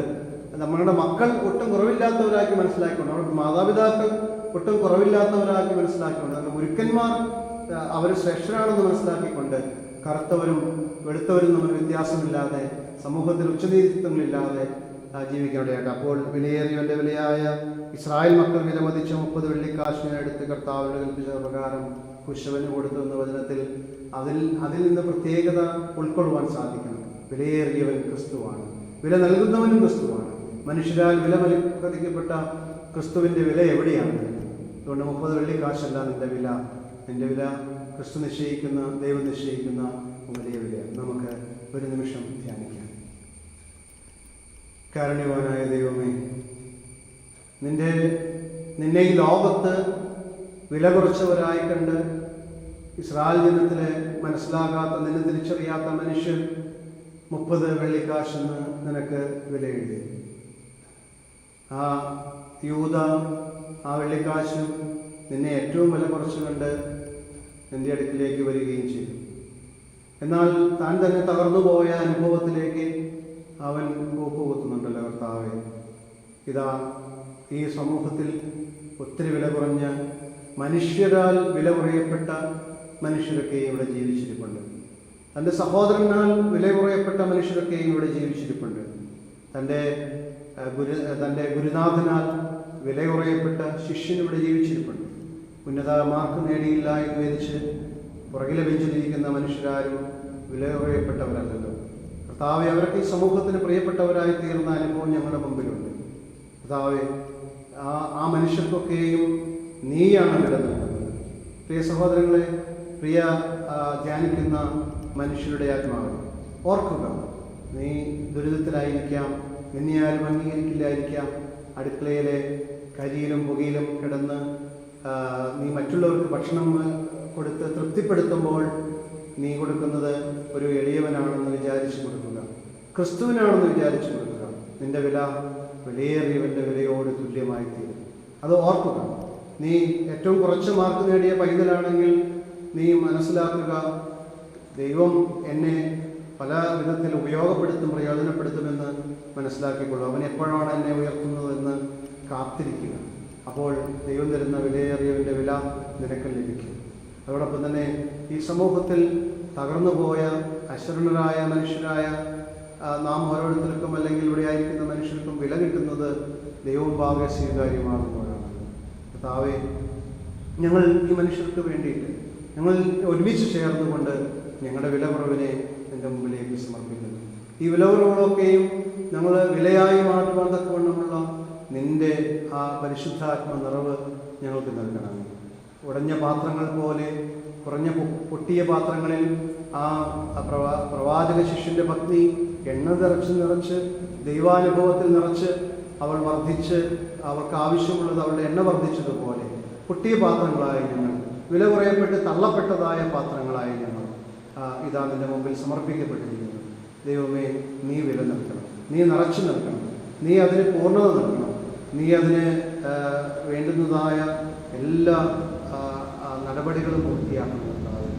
നമ്മളുടെ മക്കൾ ഒട്ടും കുറവില്ലാത്തവരാക്കി മനസ്സിലാക്കിക്കൊണ്ട്, അവരുടെ മാതാപിതാക്കൾ ഒട്ടും കുറവില്ലാത്തവരാക്കി മനസ്സിലാക്കിക്കൊണ്ട്, നമ്മുടെ ഗുരുക്കന്മാർ അവർ ശ്രേഷ്ഠരാണെന്ന് മനസ്സിലാക്കിക്കൊണ്ട് കറുത്തവരും വെളുത്തവരും നമ്മൾ വ്യത്യാസമില്ലാതെ സമൂഹത്തിൽ ഉച്ചനീതിത്വങ്ങളില്ലാതെ ജീവിക്കേണ്ടതായിട്ട്. അപ്പോൾ വിലയേറിയവൻ്റെ വിലയായ ഇസ്രായേൽ മക്കൾ വിലമതിച്ച 30 വെള്ളിക്കാശിനെ എടുത്ത് കർത്താവിന് കൽപ്പിച്ച പ്രകാരം കുശവന് കൊടുത്തു എന്ന വചനത്തിൽ അതിൽ നിന്ന് പ്രത്യേകത ഉൾക്കൊള്ളുവാൻ സാധിക്കണം. വിലയേറിയവൻ ക്രിസ്തുവാണ്, വില നൽകുന്നവനും ക്രിസ്തുവാണ്. മനുഷ്യരാൽ വിലമതിക്കപ്പെട്ട ക്രിസ്തുവിൻ്റെ വില എവിടെയാണ്? അതുകൊണ്ട് 30 വെള്ളിക്കാശല്ല നിന്റെ വില. നിന്റെ വില ക്രിസ്തു നിശ്ചയിക്കുന്ന, ദൈവം നിശ്ചയിക്കുന്ന വലിയ വിലയാണ്. നമുക്ക് ഒരു നിമിഷം ധ്യാനിക്കാം. കാരുണ്യവാനായ ദൈവമേ, നിന്നെ ഈ ലോകത്ത് വില കുറച്ചവരായി കണ്ട് ഇസ്രായേൽ ജനത്തിലെ മനസ്സിലാകാത്ത, നിന്നെ തിരിച്ചറിയാത്ത മനുഷ്യൻ 30 വെള്ളിക്കാശെന്ന് നിനക്ക് വില എഴുതി. ആ യൂദ ആ വെള്ളിക്കാശും നിന്നെ ഏറ്റവും വില കുറച്ച് കണ്ട് നിന്റെ അടുക്കിലേക്ക് വരികയും ചെയ്തു. എന്നാൽ താൻ തന്നെ തകർന്നുപോയ അനുഭവത്തിലേക്ക് അവൻ കൂപ്പുകുത്തുന്നുണ്ടല്ലോ. കർത്താവേ, ഇതാ ഈ സമൂഹത്തിൽ ഒത്തിരി വില കുറഞ്ഞ മനുഷ്യരാൽ വില കുറയപ്പെട്ട മനുഷ്യരൊക്കെ ഇവിടെ ജീവിച്ചിരിപ്പുണ്ട്. തൻ്റെ സഹോദരനാൽ വില കുറയപ്പെട്ട മനുഷ്യരൊക്കെ ഇവിടെ ജീവിച്ചിരിപ്പുണ്ട്. തൻ്റെ ഗുരുനാഥനാൽ വില കുറയപ്പെട്ട ശിഷ്യൻ ഇവിടെ ജീവിച്ചിരിപ്പുണ്ട്. ഉന്നത മാർക്ക് നേടിയില്ല എന്ന് വിചാരിച്ച് പുറകിലെ ബെഞ്ചിലിരിക്കുന്ന മനുഷ്യരാരും വില കുറയപ്പെട്ടവരല്ലല്ലോ. കർത്താവെ, അവരൊക്കെ ഈ സമൂഹത്തിന് പ്രിയപ്പെട്ടവരായി തീർന്ന അനുഭവം ഞങ്ങളുടെ മുമ്പിലുണ്ട്. കർത്താവെ, ആ മനുഷ്യർക്കൊക്കെയും നീയാണ് വില നൽകുന്നത്. പ്രിയ സഹോദരങ്ങളെ, പ്രിയ ധ്യാനിക്കുന്ന മനുഷ്യരുടെ ആത്മാവ് ഓർക്കുക, നീ ദുരിതത്തിലായിരിക്കാം, നിന്നെ ആരും അംഗീകരിക്കില്ലായിരിക്കാം. അടുക്കളയിലെ കരിയിലും പുകയിലും കിടന്ന് നീ മറ്റുള്ളവർക്ക് ഭക്ഷണം കൊടുത്ത് തൃപ്തിപ്പെടുത്തുമ്പോൾ നീ കൊടുക്കുന്നത് ഒരു എളിയവനാണെന്ന് വിചാരിച്ചു കൊടുക്കുക, ക്രിസ്തുവിനാണെന്ന് വിചാരിച്ചു കൊടുക്കുക. നിന്റെ വില വിലയേറിയവൻ്റെ വിലയോട് തുല്യമായി തീരും. അത് ഓർക്കുക. നീ ഏറ്റവും കുറച്ച് മാർക്ക് നേടിയ പൈതലാണെങ്കിൽ നീ മനസ്സിലാക്കുക, ദൈവം എന്നെ പല വിധത്തിൽ ഉപയോഗപ്പെടുത്തും, പ്രയോജനപ്പെടുത്തുമെന്ന് മനസ്സിലാക്കിക്കൊള്ളൂ. അവൻ എപ്പോഴാണ് എന്നെ ഉയർത്തുന്നതെന്ന് കാത്തിരിക്കുക. അപ്പോൾ ദൈവം തരുന്ന വിലയേറിയവൻ്റെ വില നിനക്ക് ലഭിക്കും. അതോടൊപ്പം തന്നെ ഈ സമൂഹത്തിൽ തകർന്നുപോയ അശരണരായ മനുഷ്യരായ നാം ഓരോരുത്തർക്കും അല്ലെങ്കിൽ ഇവിടെ ആയിരിക്കുന്ന മനുഷ്യർക്കും വില കിട്ടുന്നത് ദൈവമുമ്പാകെ സ്വീകാര്യമാകുമ്പോഴാണ്. കർത്താവേ, ഞങ്ങൾ ഈ മനുഷ്യർക്ക് വേണ്ടിയിട്ട് ഞങ്ങൾ ഒരുമിച്ച് ചേർന്നുകൊണ്ട് ഞങ്ങളുടെ വിലകുറവിനെ എൻ്റെ മുമ്പിലേക്ക് സമർപ്പിക്കുന്നു. ഈ വിലകുറവുകളൊക്കെയും ഞങ്ങൾ വിലയായി മാറ്റുവാൻ തക്കവണ്ണമുള്ള നിൻ്റെ ആ പരിശുദ്ധാത്മ നിറവ് ഞങ്ങൾക്ക് നൽകണം. ഉടഞ്ഞ പാത്രങ്ങൾ പോലെ കുറഞ്ഞ പൊട്ടിയ പാത്രങ്ങളിൽ ആ പ്രവാചക ശിഷ്യൻ്റെ പത്നി എണ്ണ നിറച്ച് ദൈവാനുഭവത്തിൽ നിറച്ച് അവൾ വർദ്ധിച്ച് അവർക്ക് ആവശ്യമുള്ളത് അവളുടെ എണ്ണ വർദ്ധിച്ചതുപോലെ പൊട്ടിയ പാത്രങ്ങളായി ഞങ്ങൾ, വില കുറയപ്പെട്ട് തള്ളപ്പെട്ടതായ പാത്രങ്ങളായി ഞങ്ങൾ ഇതാ നിൻ്റെ മുമ്പിൽ സമർപ്പിക്കപ്പെട്ടിരിക്കുന്നു. ദൈവമേ, നീ വില നൽകണം, നീ നിറച്ചു നൽകണം, നീ അതിന് പൂർണ്ണത നൽകണം, നീ അതിന് വേണ്ടുന്നതായ എല്ലാ നടപടികളും പൂർത്തിയാക്കണമെന്നുള്ളത്.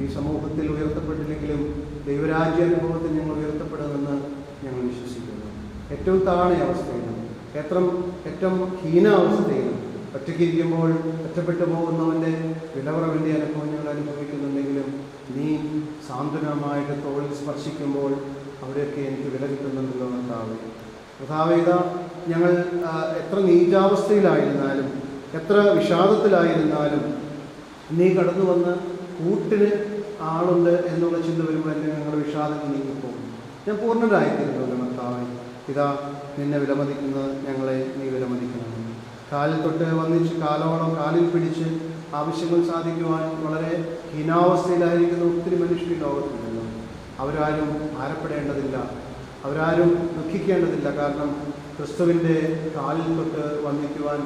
ഈ സമൂഹത്തിൽ ഉയർത്തപ്പെട്ടില്ലെങ്കിലും ദൈവരാജ്യാനുഭവത്തിൽ ഞങ്ങൾ ഉയർത്തപ്പെടുമെന്ന് ഞങ്ങൾ വിശ്വസിക്കുന്നു. ഏറ്റവും താഴ്ന്ന അവസ്ഥയിലും ഏറ്റവും ഹീനാവസ്ഥയിലും ഒറ്റയ്ക്കിരിക്കുമ്പോൾ ഒറ്റപ്പെട്ടു പോകുന്നവൻ്റെ വിലകുറവിൻ്റെ അനുഭവം ഞങ്ങൾ അനുഭവിക്കുന്നുണ്ടെങ്കിലും നീ സാന്ത്വനമായിട്ട് തോളിൽ സ്പർശിക്കുമ്പോൾ അവിടെയൊക്കെ എനിക്ക് വില കിട്ടുന്നുണ്ടല്ലോ കർത്താവേ. കർത്താവേ, ഇതാ ഞങ്ങൾ എത്ര നീചാവസ്ഥയിലായിരുന്നാലും എത്ര വിഷാദത്തിലായിരുന്നാലും നീ കടന്നു വന്ന് കൂട്ടിന് ആളുണ്ട് എന്നുള്ള ചിന്ത വരുമ്പോൾ തന്നെ ഞങ്ങളുടെ വിഷാദം നീങ്ങിപ്പോകും. ഞാൻ പൂർണ്ണരായിത്തീരുന്നല്ലോ കർത്താവേ. ഇതാ നിന്നെ വിലമതിക്കുന്നത് ഞങ്ങളെ നീ വിലമതിക്കണം. കാലിൽ തൊട്ട് വന്നിച്ച് കാലോളം കാലിൽ പിടിച്ച് ആവശ്യങ്ങൾ സാധിക്കുവാൻ വളരെ ഹീനാവസ്ഥയിലായിരിക്കുന്ന ഒത്തിരി മനുഷ്യർ ലോകത്തുണ്ടല്ലോ. അവരാരും ഭാരപ്പെടേണ്ടതില്ല, അവരാരും ദുഃഖിക്കേണ്ടതില്ല. കാരണം ക്രിസ്തുവിൻ്റെ കാലിൽ തൊട്ട് വന്ദിക്കുവാൻ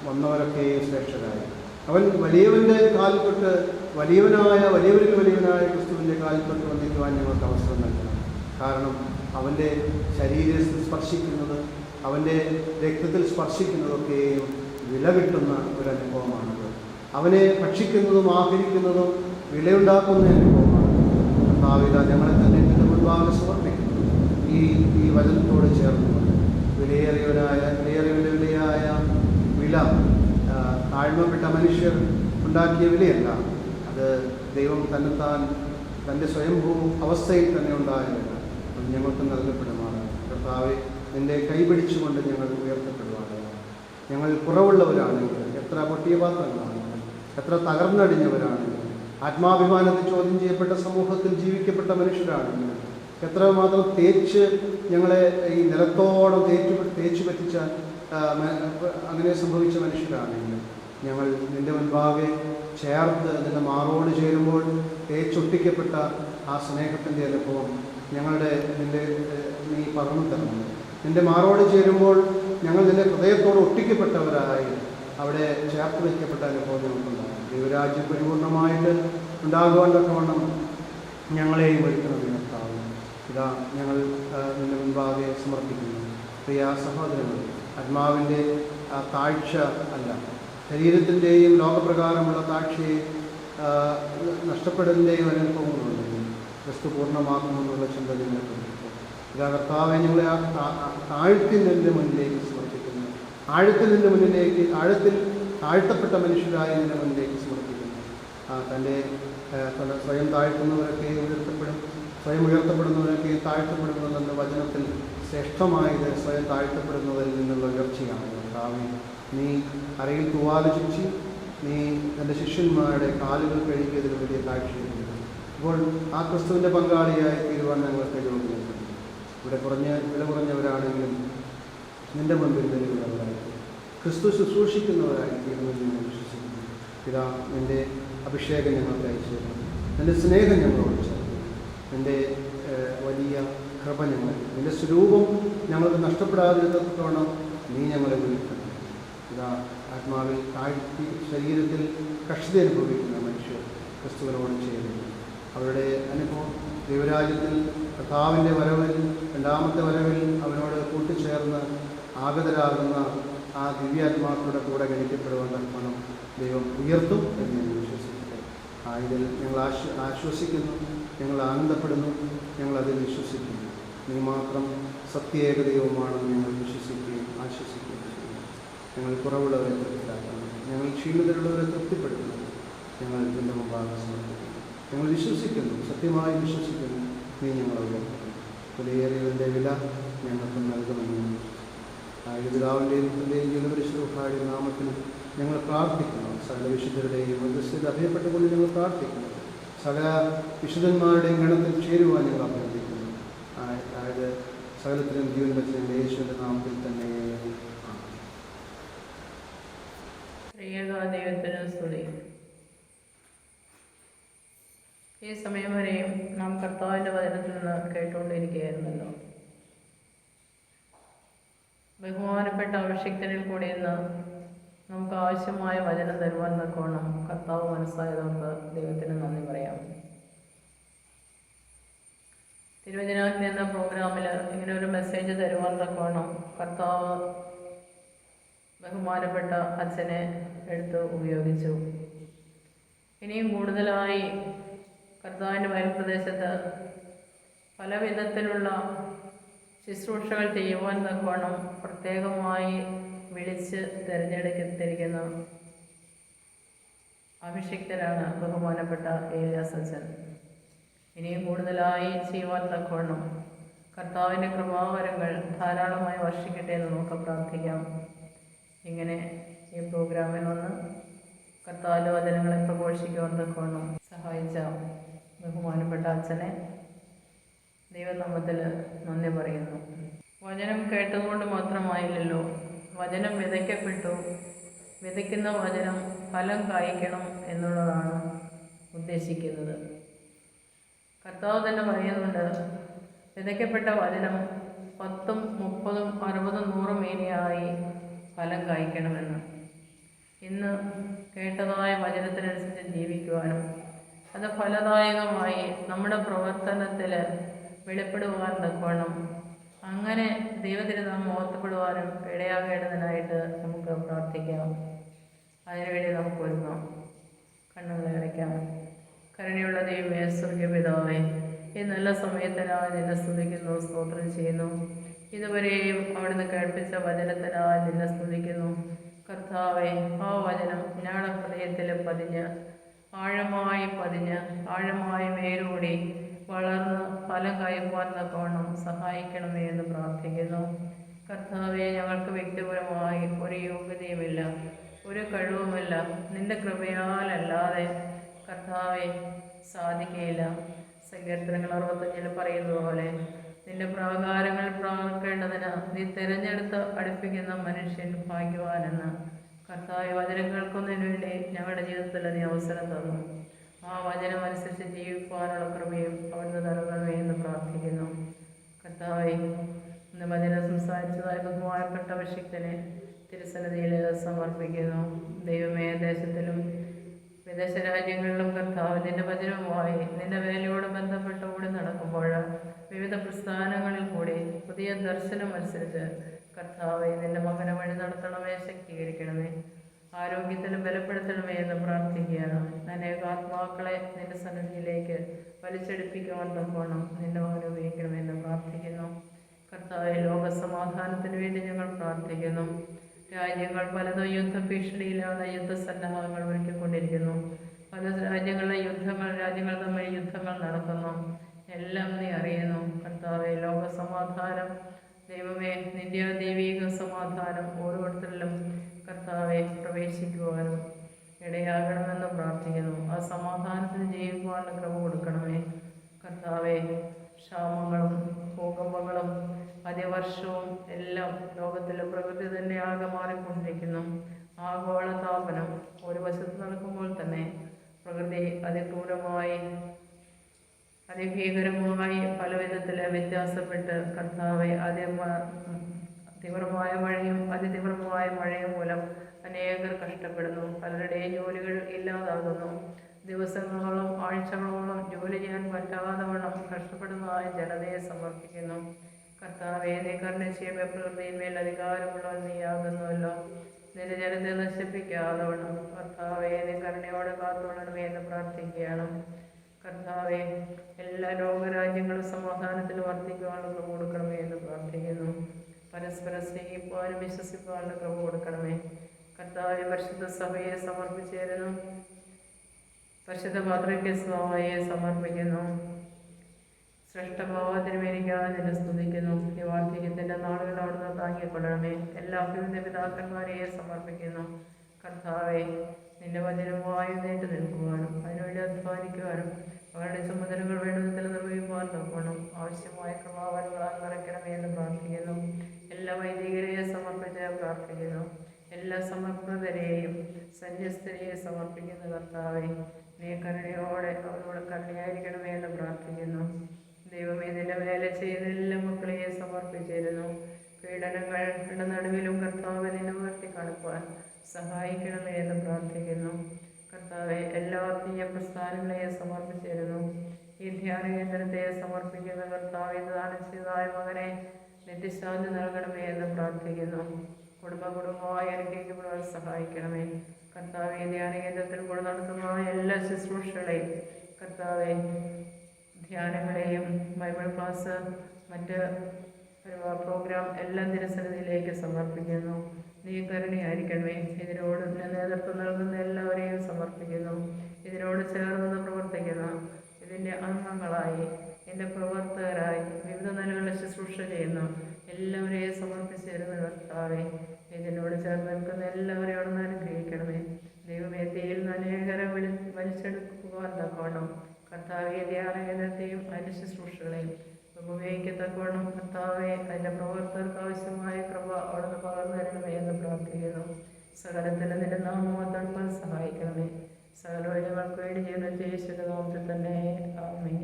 വന്നവരൊക്കെ ശ്രേഷ്ഠരായി. അവൻ വലിയവൻ്റെ കാലിൽ തൊട്ട് വലിയവരിൽ വലിയവനായ ക്രിസ്തുവിൻ്റെ കാലിൽ തൊട്ട് വന്ദിക്കുവാൻ ഞങ്ങൾക്ക് അവസരം നൽകണം. കാരണം അവൻ്റെ ശരീരത്തിൽ സ്പർശിക്കുന്നത്, അവൻ്റെ രക്തത്തിൽ സ്പർശിക്കുന്നതൊക്കെയും വില കിട്ടുന്ന ഒരനുഭവമാണത്. അവനെ ഭക്ഷിക്കുന്നതും ആഹരിക്കുന്നതും വിലയുണ്ടാക്കുന്ന അനുഭവമാണ്. ഭാവിത ഞങ്ങളെ തന്നെ ഇതിൻ്റെ മുൻപാകെ സമർപ്പിക്കുന്നു. ഈ വചനത്തോട് ചേർന്നുകൊണ്ട് വിലയേറിയവൻ്റെ വിലയായ വില താഴ്മപ്പെട്ട മനുഷ്യർ ഉണ്ടാക്കിയ വിലയല്ല, അത് ദൈവം തൻ്റെ സ്വയംഭൂ അവസ്ഥയിൽ തന്നെ ഉണ്ടായതല്ല. അത് ഞങ്ങൾക്ക് നൽകപ്പെടുമാണ്. കർത്താവെ, നിൻ്റെ കൈപിടിച്ചുകൊണ്ട് ഞങ്ങൾ ഉയർത്തപ്പെടുവാണ്. ഞങ്ങൾ കുറവുള്ളവരാണെങ്കിൽ, എത്ര പൊട്ടിയ പാത്രങ്ങളാണെങ്കിൽ, എത്ര തകർന്നടിഞ്ഞവരാണെങ്കിൽ, ആത്മാഭിമാനത്തിൽ ചോദ്യം ചെയ്യപ്പെട്ട സമൂഹത്തിൽ ജീവിക്കപ്പെട്ട മനുഷ്യരാണെങ്കിൽ, എത്രമാത്രം ഞങ്ങളെ ഈ നിലത്തോളം തേച്ചു പറ്റിച്ച അങ്ങനെ സംഭവിച്ച മനുഷ്യരാണെങ്കിൽ, ഞങ്ങൾ നിൻ്റെ മുൻപാകെ ചേർത്ത് നിൻ്റെ മാറോട് ചേരുമ്പോൾ തേച്ചൊട്ടിക്കപ്പെട്ട ആ സ്നേഹത്തിൻ്റെ അനുഭവം നീ പകർന്നു തരണം. നിൻ്റെ മാറോട് ചേരുമ്പോൾ ഞങ്ങൾ നിൻ്റെ ഹൃദയത്തോട് ഒട്ടിക്കപ്പെട്ടവരായി അവിടെ ചേർത്ത് വയ്ക്കപ്പെട്ട അനുഭവം ഞങ്ങൾക്കുണ്ടാകും. ദൈവരാജ്യം പരിപൂർണമായിട്ട് ഉണ്ടാകുവാൻ തക്കവണ്ണം ഞങ്ങളെയും ഒരുക്കുന്നത് നിർത്താവും. ഇതാ ഞങ്ങൾ നിൻ്റെ മുൻപാകെ സമർപ്പിക്കുന്നു. പ്രിയ സഹോദരങ്ങൾ, ആത്മാവിൻ്റെ താഴ്ച അല്ല, ശരീരത്തിൻ്റെയും ലോകപ്രകാരമുള്ള താഴ്ചയെ നഷ്ടപ്പെടുന്നതിൻ്റെയും അനുഭവങ്ങളുണ്ടെങ്കിൽ ക്രിസ്തു പൂർണ്ണമാക്കുമെന്നുള്ള ചിന്ത നിങ്ങൾക്ക്. ഇതാ കർത്താവെ, ഞങ്ങളെ താഴ്ത്തി നിൻ്റെ മുന്നിലേക്ക് സമർപ്പിക്കുന്നു. ആഴത്തിൽ നിന്റെ മുന്നിലേക്ക്, ആഴത്തിൽ താഴ്ത്തപ്പെട്ട മനുഷ്യരായി നിന്റെ മുന്നിലേക്ക് സമർപ്പിക്കുന്നു. തൻ്റെ സ്വയം താഴ്ത്തുന്നവരൊക്കെ ഉയർത്തപ്പെടും, സ്വയം ഉയർത്തപ്പെടുന്നവരൊക്കെ താഴ്ത്തപ്പെടുന്നതെന്ന് വചനത്തിൽ ശ്രേഷ്ഠമായത് സ്വയം താഴ്ത്തപ്പെടുന്നവരിൽ നിന്നുള്ള ഉയർച്ചയാണ്. കർത്താവേ, നീ അരയിൽ തൂവാല ചുറ്റി നീ തൻ്റെ ശിഷ്യന്മാരുടെ കാലുകൾ കഴുകിയതിന് വലിയ താഴ്ചയുണ്ട്. അപ്പോൾ ആ ക്രിസ്തുവിൻ്റെ പങ്കാളിയായി തീരുവാൻ ഞങ്ങൾക്ക് യോഗ്യതയുണ്ട്. ഇവിടെ വില കുറഞ്ഞവരാണെങ്കിലും നിൻ്റെ മുൻപിൽ വിലയുള്ളവരായി ക്രിസ്തു ശുശ്രൂഷിക്കുന്നവരായി തീരുമെന്ന് ഞങ്ങൾ വിശ്വസിക്കുന്നു. പിതാ, നിൻ്റെ അഭിഷേകം ഞങ്ങൾക്ക് അയച്ചു തരണം, നിൻ്റെ സ്നേഹം ഞങ്ങളോട് ചേർന്നു, നിൻ്റെ വലിയ കൃപ ഞങ്ങൾ, നിൻ്റെ സ്വരൂപം ഞങ്ങൾക്ക് നഷ്ടപ്പെടാതിരുന്നത്തോണം നീ ഞങ്ങളെ വിളിക്കണം. ഇതാ ആത്മാവിൽ താഴ്ത്തി ശരീരത്തിൽ കഷ്ടത അനുഭവിക്കുന്ന മനുഷ്യർ ക്രിസ്തുവിനോട് ചേരുന്നു. അവരുടെ അനുഭവം ദൈവരാജ്യത്തിൽ കർത്താവിൻ്റെ വരവിൽ, രണ്ടാമത്തെ വരവിൽ അവനോട് കൂട്ടിച്ചേർന്ന് ആഗതരാകുന്ന ആ ദിവ്യാത്മാക്കളുടെ കൂടെ ഗണിക്കപ്പെടുവാൻ തക്കവണ്ണം ദൈവം ഉയർത്തും എന്ന് ഞാൻ വിശ്വസിക്കട്ടെ. ഇതിൽ ഞങ്ങൾ ആശ്വസിക്കുന്നു, ഞങ്ങൾ ആനന്ദപ്പെടുന്നു, ഞങ്ങളതിൽ വിശ്വസിക്കുന്നു. നീ മാത്രം സത്യേക ദൈവമാണെന്ന് ഞങ്ങൾ വിശ്വസിക്കുകയും ആശ്വസിക്കുകയും ചെയ്യുന്നു. ഞങ്ങൾ കുറവുള്ളവരെ തൃപ്തിയാക്കണം, ഞങ്ങൾ ക്ഷീണിതരുള്ളവരെ തൃപ്തിപ്പെടുത്തുന്നു. ഞങ്ങൾ ഇതിൻ്റെ മുമ്പാകെ സമർപ്പിക്കുന്നു. ഞങ്ങൾ വിശ്വസിക്കുന്നു, സത്യമായി വിശ്വസിക്കുന്നു, നീ ഞങ്ങളെ ഉയർത്തുന്നു. വിലയേറിയതിൻ്റെ വില ഞങ്ങൾക്ക് നൽകുമെന്ന് പിതാവിൻ്റെയും പുത്രൻ്റെയും ജീവപരിശുദ്ധ നാമത്തിന് ഞങ്ങൾ പ്രാർത്ഥിക്കുന്നു. സകല വിശുദ്ധരുടെയും മധ്യസ്ഥത അഭയപ്പെട്ടുകൊണ്ട് ഞങ്ങൾ പ്രാർത്ഥിക്കുന്നു. സകല വിശുദ്ധന്മാരുടെയും ഗണത്തിൽ ചേരുവാൻ ഞങ്ങൾ അഭ്യർത്ഥിക്കുന്നു. അതായത് സകലത്തിലും ജീവൻ വെച്ച് ഞങ്ങൾ യേശുവിൻ്റെ നാമത്തിൽ തന്നെ. ദൈവത്തിന് സ്തുതി. ഈ സമയം വരെയും നാം കർത്താവിൻ്റെ വചനത്തിൽ നിന്ന് കേട്ടുകൊണ്ടിരിക്കുകയായിരുന്നല്ലോ. ബഹുമാനപ്പെട്ട അഭിഷിക്തനിൽ കൂടി ഇന്ന് നമുക്ക് ആവശ്യമായ വചനം തരുവാൻ തക്കോണം കർത്താവ് മനസ്സായതുകൊണ്ട് ദൈവത്തിന് നന്ദി പറയാം. തിരുവചനാഗ്നി എന്ന പ്രോഗ്രാമിൽ ഇങ്ങനെ ഒരു മെസ്സേജ് തരുവാൻ തക്കോണം കർത്താവ് ബഹുമാനപ്പെട്ട അച്ഛനെ എടുത്ത് ഉപയോഗിച്ചു. ഇനിയും കൂടുതലായി കർത്താവിൻ്റെ വയൽപ്രദേശത്ത് പല വിധത്തിലുള്ള ശുശ്രൂഷകൾ ചെയ്യുവാൻ തക്കവണ്ണം പ്രത്യേകമായി വിളിച്ച് തിരഞ്ഞെടുത്തിരിക്കുന്ന അഭിഷിക്തനാണ് ബഹുമാനപ്പെട്ട ഏലിയാസ് അച്ഛൻ. ഇനിയും കൂടുതലായി ചെയ്യുവാൻ തക്കവണ്ണം കർത്താവിൻ്റെ കൃപാവരങ്ങൾ ധാരാളമായി വർഷിക്കട്ടെ എന്ന് നമുക്ക് പ്രാർത്ഥിക്കാം. ഇങ്ങനെ ഈ പ്രോഗ്രാമിൽ വന്ന് കർത്താവിൻ്റെ വചനങ്ങളെ പ്രഘോഷിക്കുവാൻ തക്കവണ്ണം സഹായിച്ച ബഹുമാനപ്പെട്ട അച്ഛനെ ദൈവനാമത്തിൽ നന്ദി പറയുന്നു. വചനം കേട്ടതുകൊണ്ട് മാത്രമായില്ലല്ലോ, വചനം വിതയ്ക്കപ്പെട്ടു. വിതയ്ക്കുന്ന വചനം ഫലം കായ്ക്കണം എന്നുള്ളതാണ് ഉദ്ദേശിക്കുന്നത്. കർത്താവ് തന്നെ പറയുന്നുണ്ട്, വിതയ്ക്കപ്പെട്ട വചനം 10, 30, 60, 100 മേനിയായി ഫലം കായ്ക്കണമെന്ന്. ഇന്ന് കേട്ടതായ വചനത്തിനനുസരിച്ച് ജീവിക്കുവാനും അത് ഫലദായകമായി നമ്മുടെ പ്രവർത്തനത്തിൽ വെളിപ്പെടുവാൻ തക്കവണ്ണം അങ്ങനെ ദൈവത്തിന് നാം ഓർത്തപ്പെടുവാനും ഇടയാകേണ്ടതിനായിട്ട് നമുക്ക് പ്രാർത്ഥിക്കാം. അതിനുവേണ്ടി നമുക്ക് ഒരുങ്ങാം. കണ്ണുകളെ അടയ്ക്കാം. കരുണയുള്ള ദൈവമേ, സ്വർഗ്ഗപിതാവേ, ഈ നല്ല സമയത്തിനായി നിന്നെ സ്തുതിക്കുന്നു, സ്തോത്രം ചെയ്യുന്നു. ഇതുവരെയും അവിടുന്ന് കേൾപ്പിച്ച വചനത്തിനായി നിന്നെ സ്തുതിക്കുന്നു. കർത്താവേ, ആ വചനം ഞങ്ങളുടെ ഹൃദയത്തിൽ പതിഞ്ഞ് ആഴമായി വേരോടി വളർന്ന് ഫലം കായ്ക്കുവാൻ തക്കവണ്ണം സഹായിക്കണമേ എന്ന് പ്രാർത്ഥിക്കുന്നു. കർത്താവെ, ഞങ്ങൾക്ക് വ്യക്തിപരമായി ഒരു യോഗ്യതയുമില്ല, ഒരു കഴിവുമില്ല. നിന്റെ കൃപയാലല്ലാതെ കർത്താവെ സാധിക്കുകയില്ല. സങ്കീർത്തനങ്ങൾ 65 പറയുന്നത് പോലെ നിന്റെ പ്രാകാരങ്ങൾ പ്രാപിക്കേണ്ടതിന് നീ തിരഞ്ഞെടുത്ത് അടുപ്പിക്കുന്ന മനുഷ്യൻ ഭാഗ്യവാനെന്ന്. കർത്താവ് വചനം കേൾക്കുന്നതിന് വേണ്ടി ഞങ്ങളുടെ ജീവിതത്തിൽ നീ അവസരം തന്നു. ആ വചനം അനുസരിച്ച് ജീവിക്കുവാനുള്ള കൃപയും അവിടുന്ന് തരണമേ എന്ന് പ്രാർത്ഥിക്കുന്നു. കർത്താവെ, ഇന്ന് വചനം സംസാരിച്ചതായ ബഹുമാനപ്പെട്ട അഭിഷിക്തനെ തിരുസന്നിധിയിൽ സമർപ്പിക്കുന്നു. ദൈവമേ, ദേശത്തിലും വിദേശ രാജ്യങ്ങളിലും കർത്താവ് നിന്റെ വചനവുമായി നിന്റെ വേലയോട് ബന്ധപ്പെട്ട് കൂടി നടക്കുമ്പോൾ വിവിധ പ്രസ്ഥാനങ്ങളിൽ കൂടി പുതിയ ദർശനം അനുസരിച്ച് കർത്താവെ നിന്റെ മകനെ വഴി നടത്തണമേ, ശക്തീകരിക്കണമേ, ആരോഗ്യത്തിലും ബലപ്പെടുത്തണമേ എന്ന് പ്രാർത്ഥിക്കുകയാണ്. അനേകാത്മാക്കളെ നിന്റെ സന്നിധിയിലേക്ക് വലിച്ചെടുപ്പിക്കുവാൻ തക്കോണം നിന്റെ മകനെ ഉപയോഗിക്കണമെന്ന് പ്രാർത്ഥിക്കുന്നു. കർത്താവെ, ലോകസമാധാനത്തിന് വേണ്ടി ഞങ്ങൾ പ്രാർത്ഥിക്കുന്നു. രാജ്യങ്ങൾ പലതും യുദ്ധഭീഷണിയിലാണ്, യുദ്ധസന്നാഹങ്ങൾ ഒരുക്കിക്കൊണ്ടിരിക്കുന്നു. പല രാജ്യങ്ങൾ തമ്മിൽ യുദ്ധങ്ങൾ നടക്കുന്നു. എല്ലാം നീ അറിയുന്നു കർത്താവെ. ലോകസമാധാനം ദൈവമേ, നിന്റെ ദൈവിക സമാധാനം ഓരോരുത്തരിലും കർത്താവെ പ്രവേശിക്കുവാനും ഇടയാകണമെന്ന് പ്രാർത്ഥിക്കുന്നു. ആ സമാധാനത്തിന് ജീവിക്കുവാനുള്ള ക്രമം കൊടുക്കണമേ കർത്താവെ. ക്ഷാമങ്ങളും ഭൂകമ്പങ്ങളും അതിവർഷവും എല്ലാം ലോകത്തിലെ പ്രകൃതി തന്നെ ആകെ മാറിക്കൊണ്ടിരിക്കുന്നു. ആഗോളതാപനം ഒരു വശത്ത് നടക്കുമ്പോൾ തന്നെ പ്രകൃതി അതിക്രൂരമായി അതിഭീകരമായി പല വിധത്തിൽ വ്യത്യാസപ്പെട്ട് കർത്താവെ തീവ്രമായ മഴയും അതിതീവ്രമായ മഴയും മൂലം അനേകർ കഷ്ടപ്പെടുന്നു. പലരുടെയും ജോലികൾ ഇല്ലാതാകുന്നു. ദിവസങ്ങളോളം ആഴ്ചകളോളം ജോലി ചെയ്യാൻ പറ്റാതെ വണ്ണം കഷ്ടപ്പെടുന്നതായ ജനതയെ സമർപ്പിക്കുന്നു കർത്താവെ. നീ കരുണ ചെയ്യുമ്പോൾ പ്രകൃതിയിന്മേൽ അധികാരമുള്ളവൻ നീയാകുന്നുവല്ലോ. നിന്റെ ജനത്തെ നശിപ്പിക്കാതെ വണ്ണം കർത്താവെ നീ കരുണയോടെ കാത്തുകൊള്ളണമേ എന്ന് പ്രാർത്ഥിക്കുകയാണ് കർത്താവെ. എല്ലാ ലോകരാജ്യങ്ങളും സമാധാനത്തിൽ വർദ്ധിക്കുവാനുള്ള ക്രമം കൊടുക്കണമേ എന്ന് പ്രാർത്ഥിക്കുന്നു. പരസ്പരം സ്നേഹിക്കുവാനും വിശ്വസിക്കുവാനുള്ള ക്രമം കൊടുക്കണമേ കർത്താവെ. പരിശുദ്ധ സഭയെ സമർപ്പിച്ചിരുന്നു. പരിശുദ്ധ പാത്രികസ്വാമിയെ സമർപ്പിക്കുന്നു. ശ്രേഷ്ഠഭാവത്തിനുമേരിക്കാതെ നിന്നെ സ്തുതിക്കുന്നു. ഈ വാർദ്ധക്യത്തിൻ്റെ നാളുകൾ അവിടുന്ന് താങ്ങിക്കൊള്ളണമേ. എല്ലാ അഭ്യുന്ന പിതാക്കന്മാരെയും സമർപ്പിക്കുന്നു കർത്താവെ. നിന്റെ വചനവുമായി നേരിട്ട് നിൽക്കുവാനും അതിനുവേണ്ടി അധ്വാനിക്കുവാനും അവരുടെ ചുമതലകൾ വേണ്ടതിൽ നിർവഹിക്കുവാൻ നോക്കണം. ആവശ്യമായ കൃപാവരങ്ങളാൽ നിറയ്ക്കണമേ എന്ന് പ്രാർത്ഥിക്കുന്നു. എല്ലാ വൈദികരെയും സമർപ്പിച്ച് പ്രാർത്ഥിക്കുന്നു. എല്ലാ സമർപ്പിതരെയും സന്യസ്തരെയും സമർപ്പിക്കുന്ന കർത്താവെ. നീ കരുണയോടെ അവരോട് കരുണയായിരിക്കണമേ എന്ന് പ്രാർത്ഥിക്കുന്നു. ദൈവമേ, നിന്റെ വേല ചെയ്യുന്ന എല്ലാ മക്കളെയും സമർപ്പിച്ചിരുന്നു. പീഡനങ്ങളുടെ നടുവിലും കർത്താവ് നിന്നെ ഉയർത്തി കാണിക്കുവാൻ സഹായിക്കണമേ എന്ന് പ്രാർത്ഥിക്കുന്നു കർത്താവെ. എല്ലാ ആത്മീയ പ്രസ്ഥാനങ്ങളെയും സമർപ്പിച്ചിരുന്നു. ഈ ധ്യാന കേന്ദ്രത്തെ സമർപ്പിക്കുന്ന കർത്താവ് ദാനം ചെയ്തതായ മകനെ നിത്യശാന്തി നൽകണമേ എന്ന് പ്രാർത്ഥിക്കുന്നു. കുടുംബമായി അനുഗ്രഹിക്കപ്പെടുവാൻ സഹായിക്കണമേ കർത്താവെ. ധ്യാന കേന്ദ്രത്തിൽ കൂടെ നടത്തുന്ന എല്ലാ ശുശ്രൂഷകളെയും കർത്താവെ, ധ്യാനങ്ങളെയും ബൈബിൾ ക്ലാസ് മറ്റ് പ്രോഗ്രാം എല്ലാം തിരുസന്നിധിയിലേക്ക് സമർപ്പിക്കുന്നു. നീ കരുണയായിരിക്കണമേ. ഇതിനോട് നേതൃത്വം നൽകുന്ന എല്ലാവരെയും സമർപ്പിക്കുന്നു. ഇതിനോട് ചേർന്ന് പ്രവർത്തിക്കുന്ന ഇതിൻ്റെ അംഗങ്ങളായി എൻ്റെ പ്രവർത്തകരായി വിവിധ നിലകളിൽ ശുശ്രൂഷ ചെയ്യുന്നു എല്ലാവരെയും സമർപ്പിച്ചിരുന്ന കർത്താവെ. ഇതിനോട് ചേർന്ന് നിൽക്കുന്ന എല്ലാവരെയോടും അനുഗ്രഹിക്കണമേ ദൈവമേ. തീയിൽ നിന്ന് അനേകരെ വലിച്ചെടുക്കുവാൻ തക്കവണ്ണം കർത്താവെ ധ്യാന കേന്ദ്രത്തെയും അതിൻ്റെ ശുശ്രൂഷകളെയും ഉപയോഗിക്കത്തക്കവണ്ണം കർത്താവെ അതിൻ്റെ പ്രവർത്തകർക്ക് ആവശ്യമായ കൃപ അവിടുന്ന് പകർന്നു തരണമേ എന്ന് പ്രാർത്ഥിക്കുന്നു. സകലത്തിലും നിന്റെ നാമം സഹായിക്കണമേ. സകല ഞങ്ങൾക്ക് വേണ്ടി ചെയ്യുന്ന യേശുവിന്റെ നാമത്തിൽ തന്നെ ആമേൻ.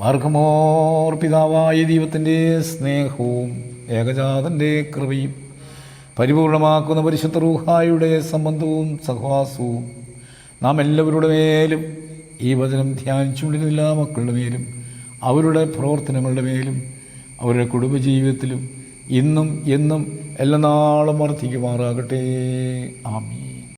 മാർഗമോർ പിതാവായ ദൈവത്തിൻ്റെ സ്നേഹവും ഏകജാതൻ്റെ കൃപയും പരിപൂർണമാക്കുന്ന പരിശുദ്ധ റൂഹായുടെ സംബന്ധവും സഹവാസവും നാം എല്ലാവരുടെ മേലും ഈ വചനം ധ്യാനിച്ചുകൊണ്ടിരുന്ന എല്ലാ മക്കളുടെ മേലും അവരുടെ പ്രവർത്തനങ്ങളുടെ മേലും അവരുടെ കുടുംബജീവിതത്തിലും ഇന്നും എന്നും എല്ലാ നാളും വർദ്ധിക്കുമാറാകട്ടെ. ആമീൻ.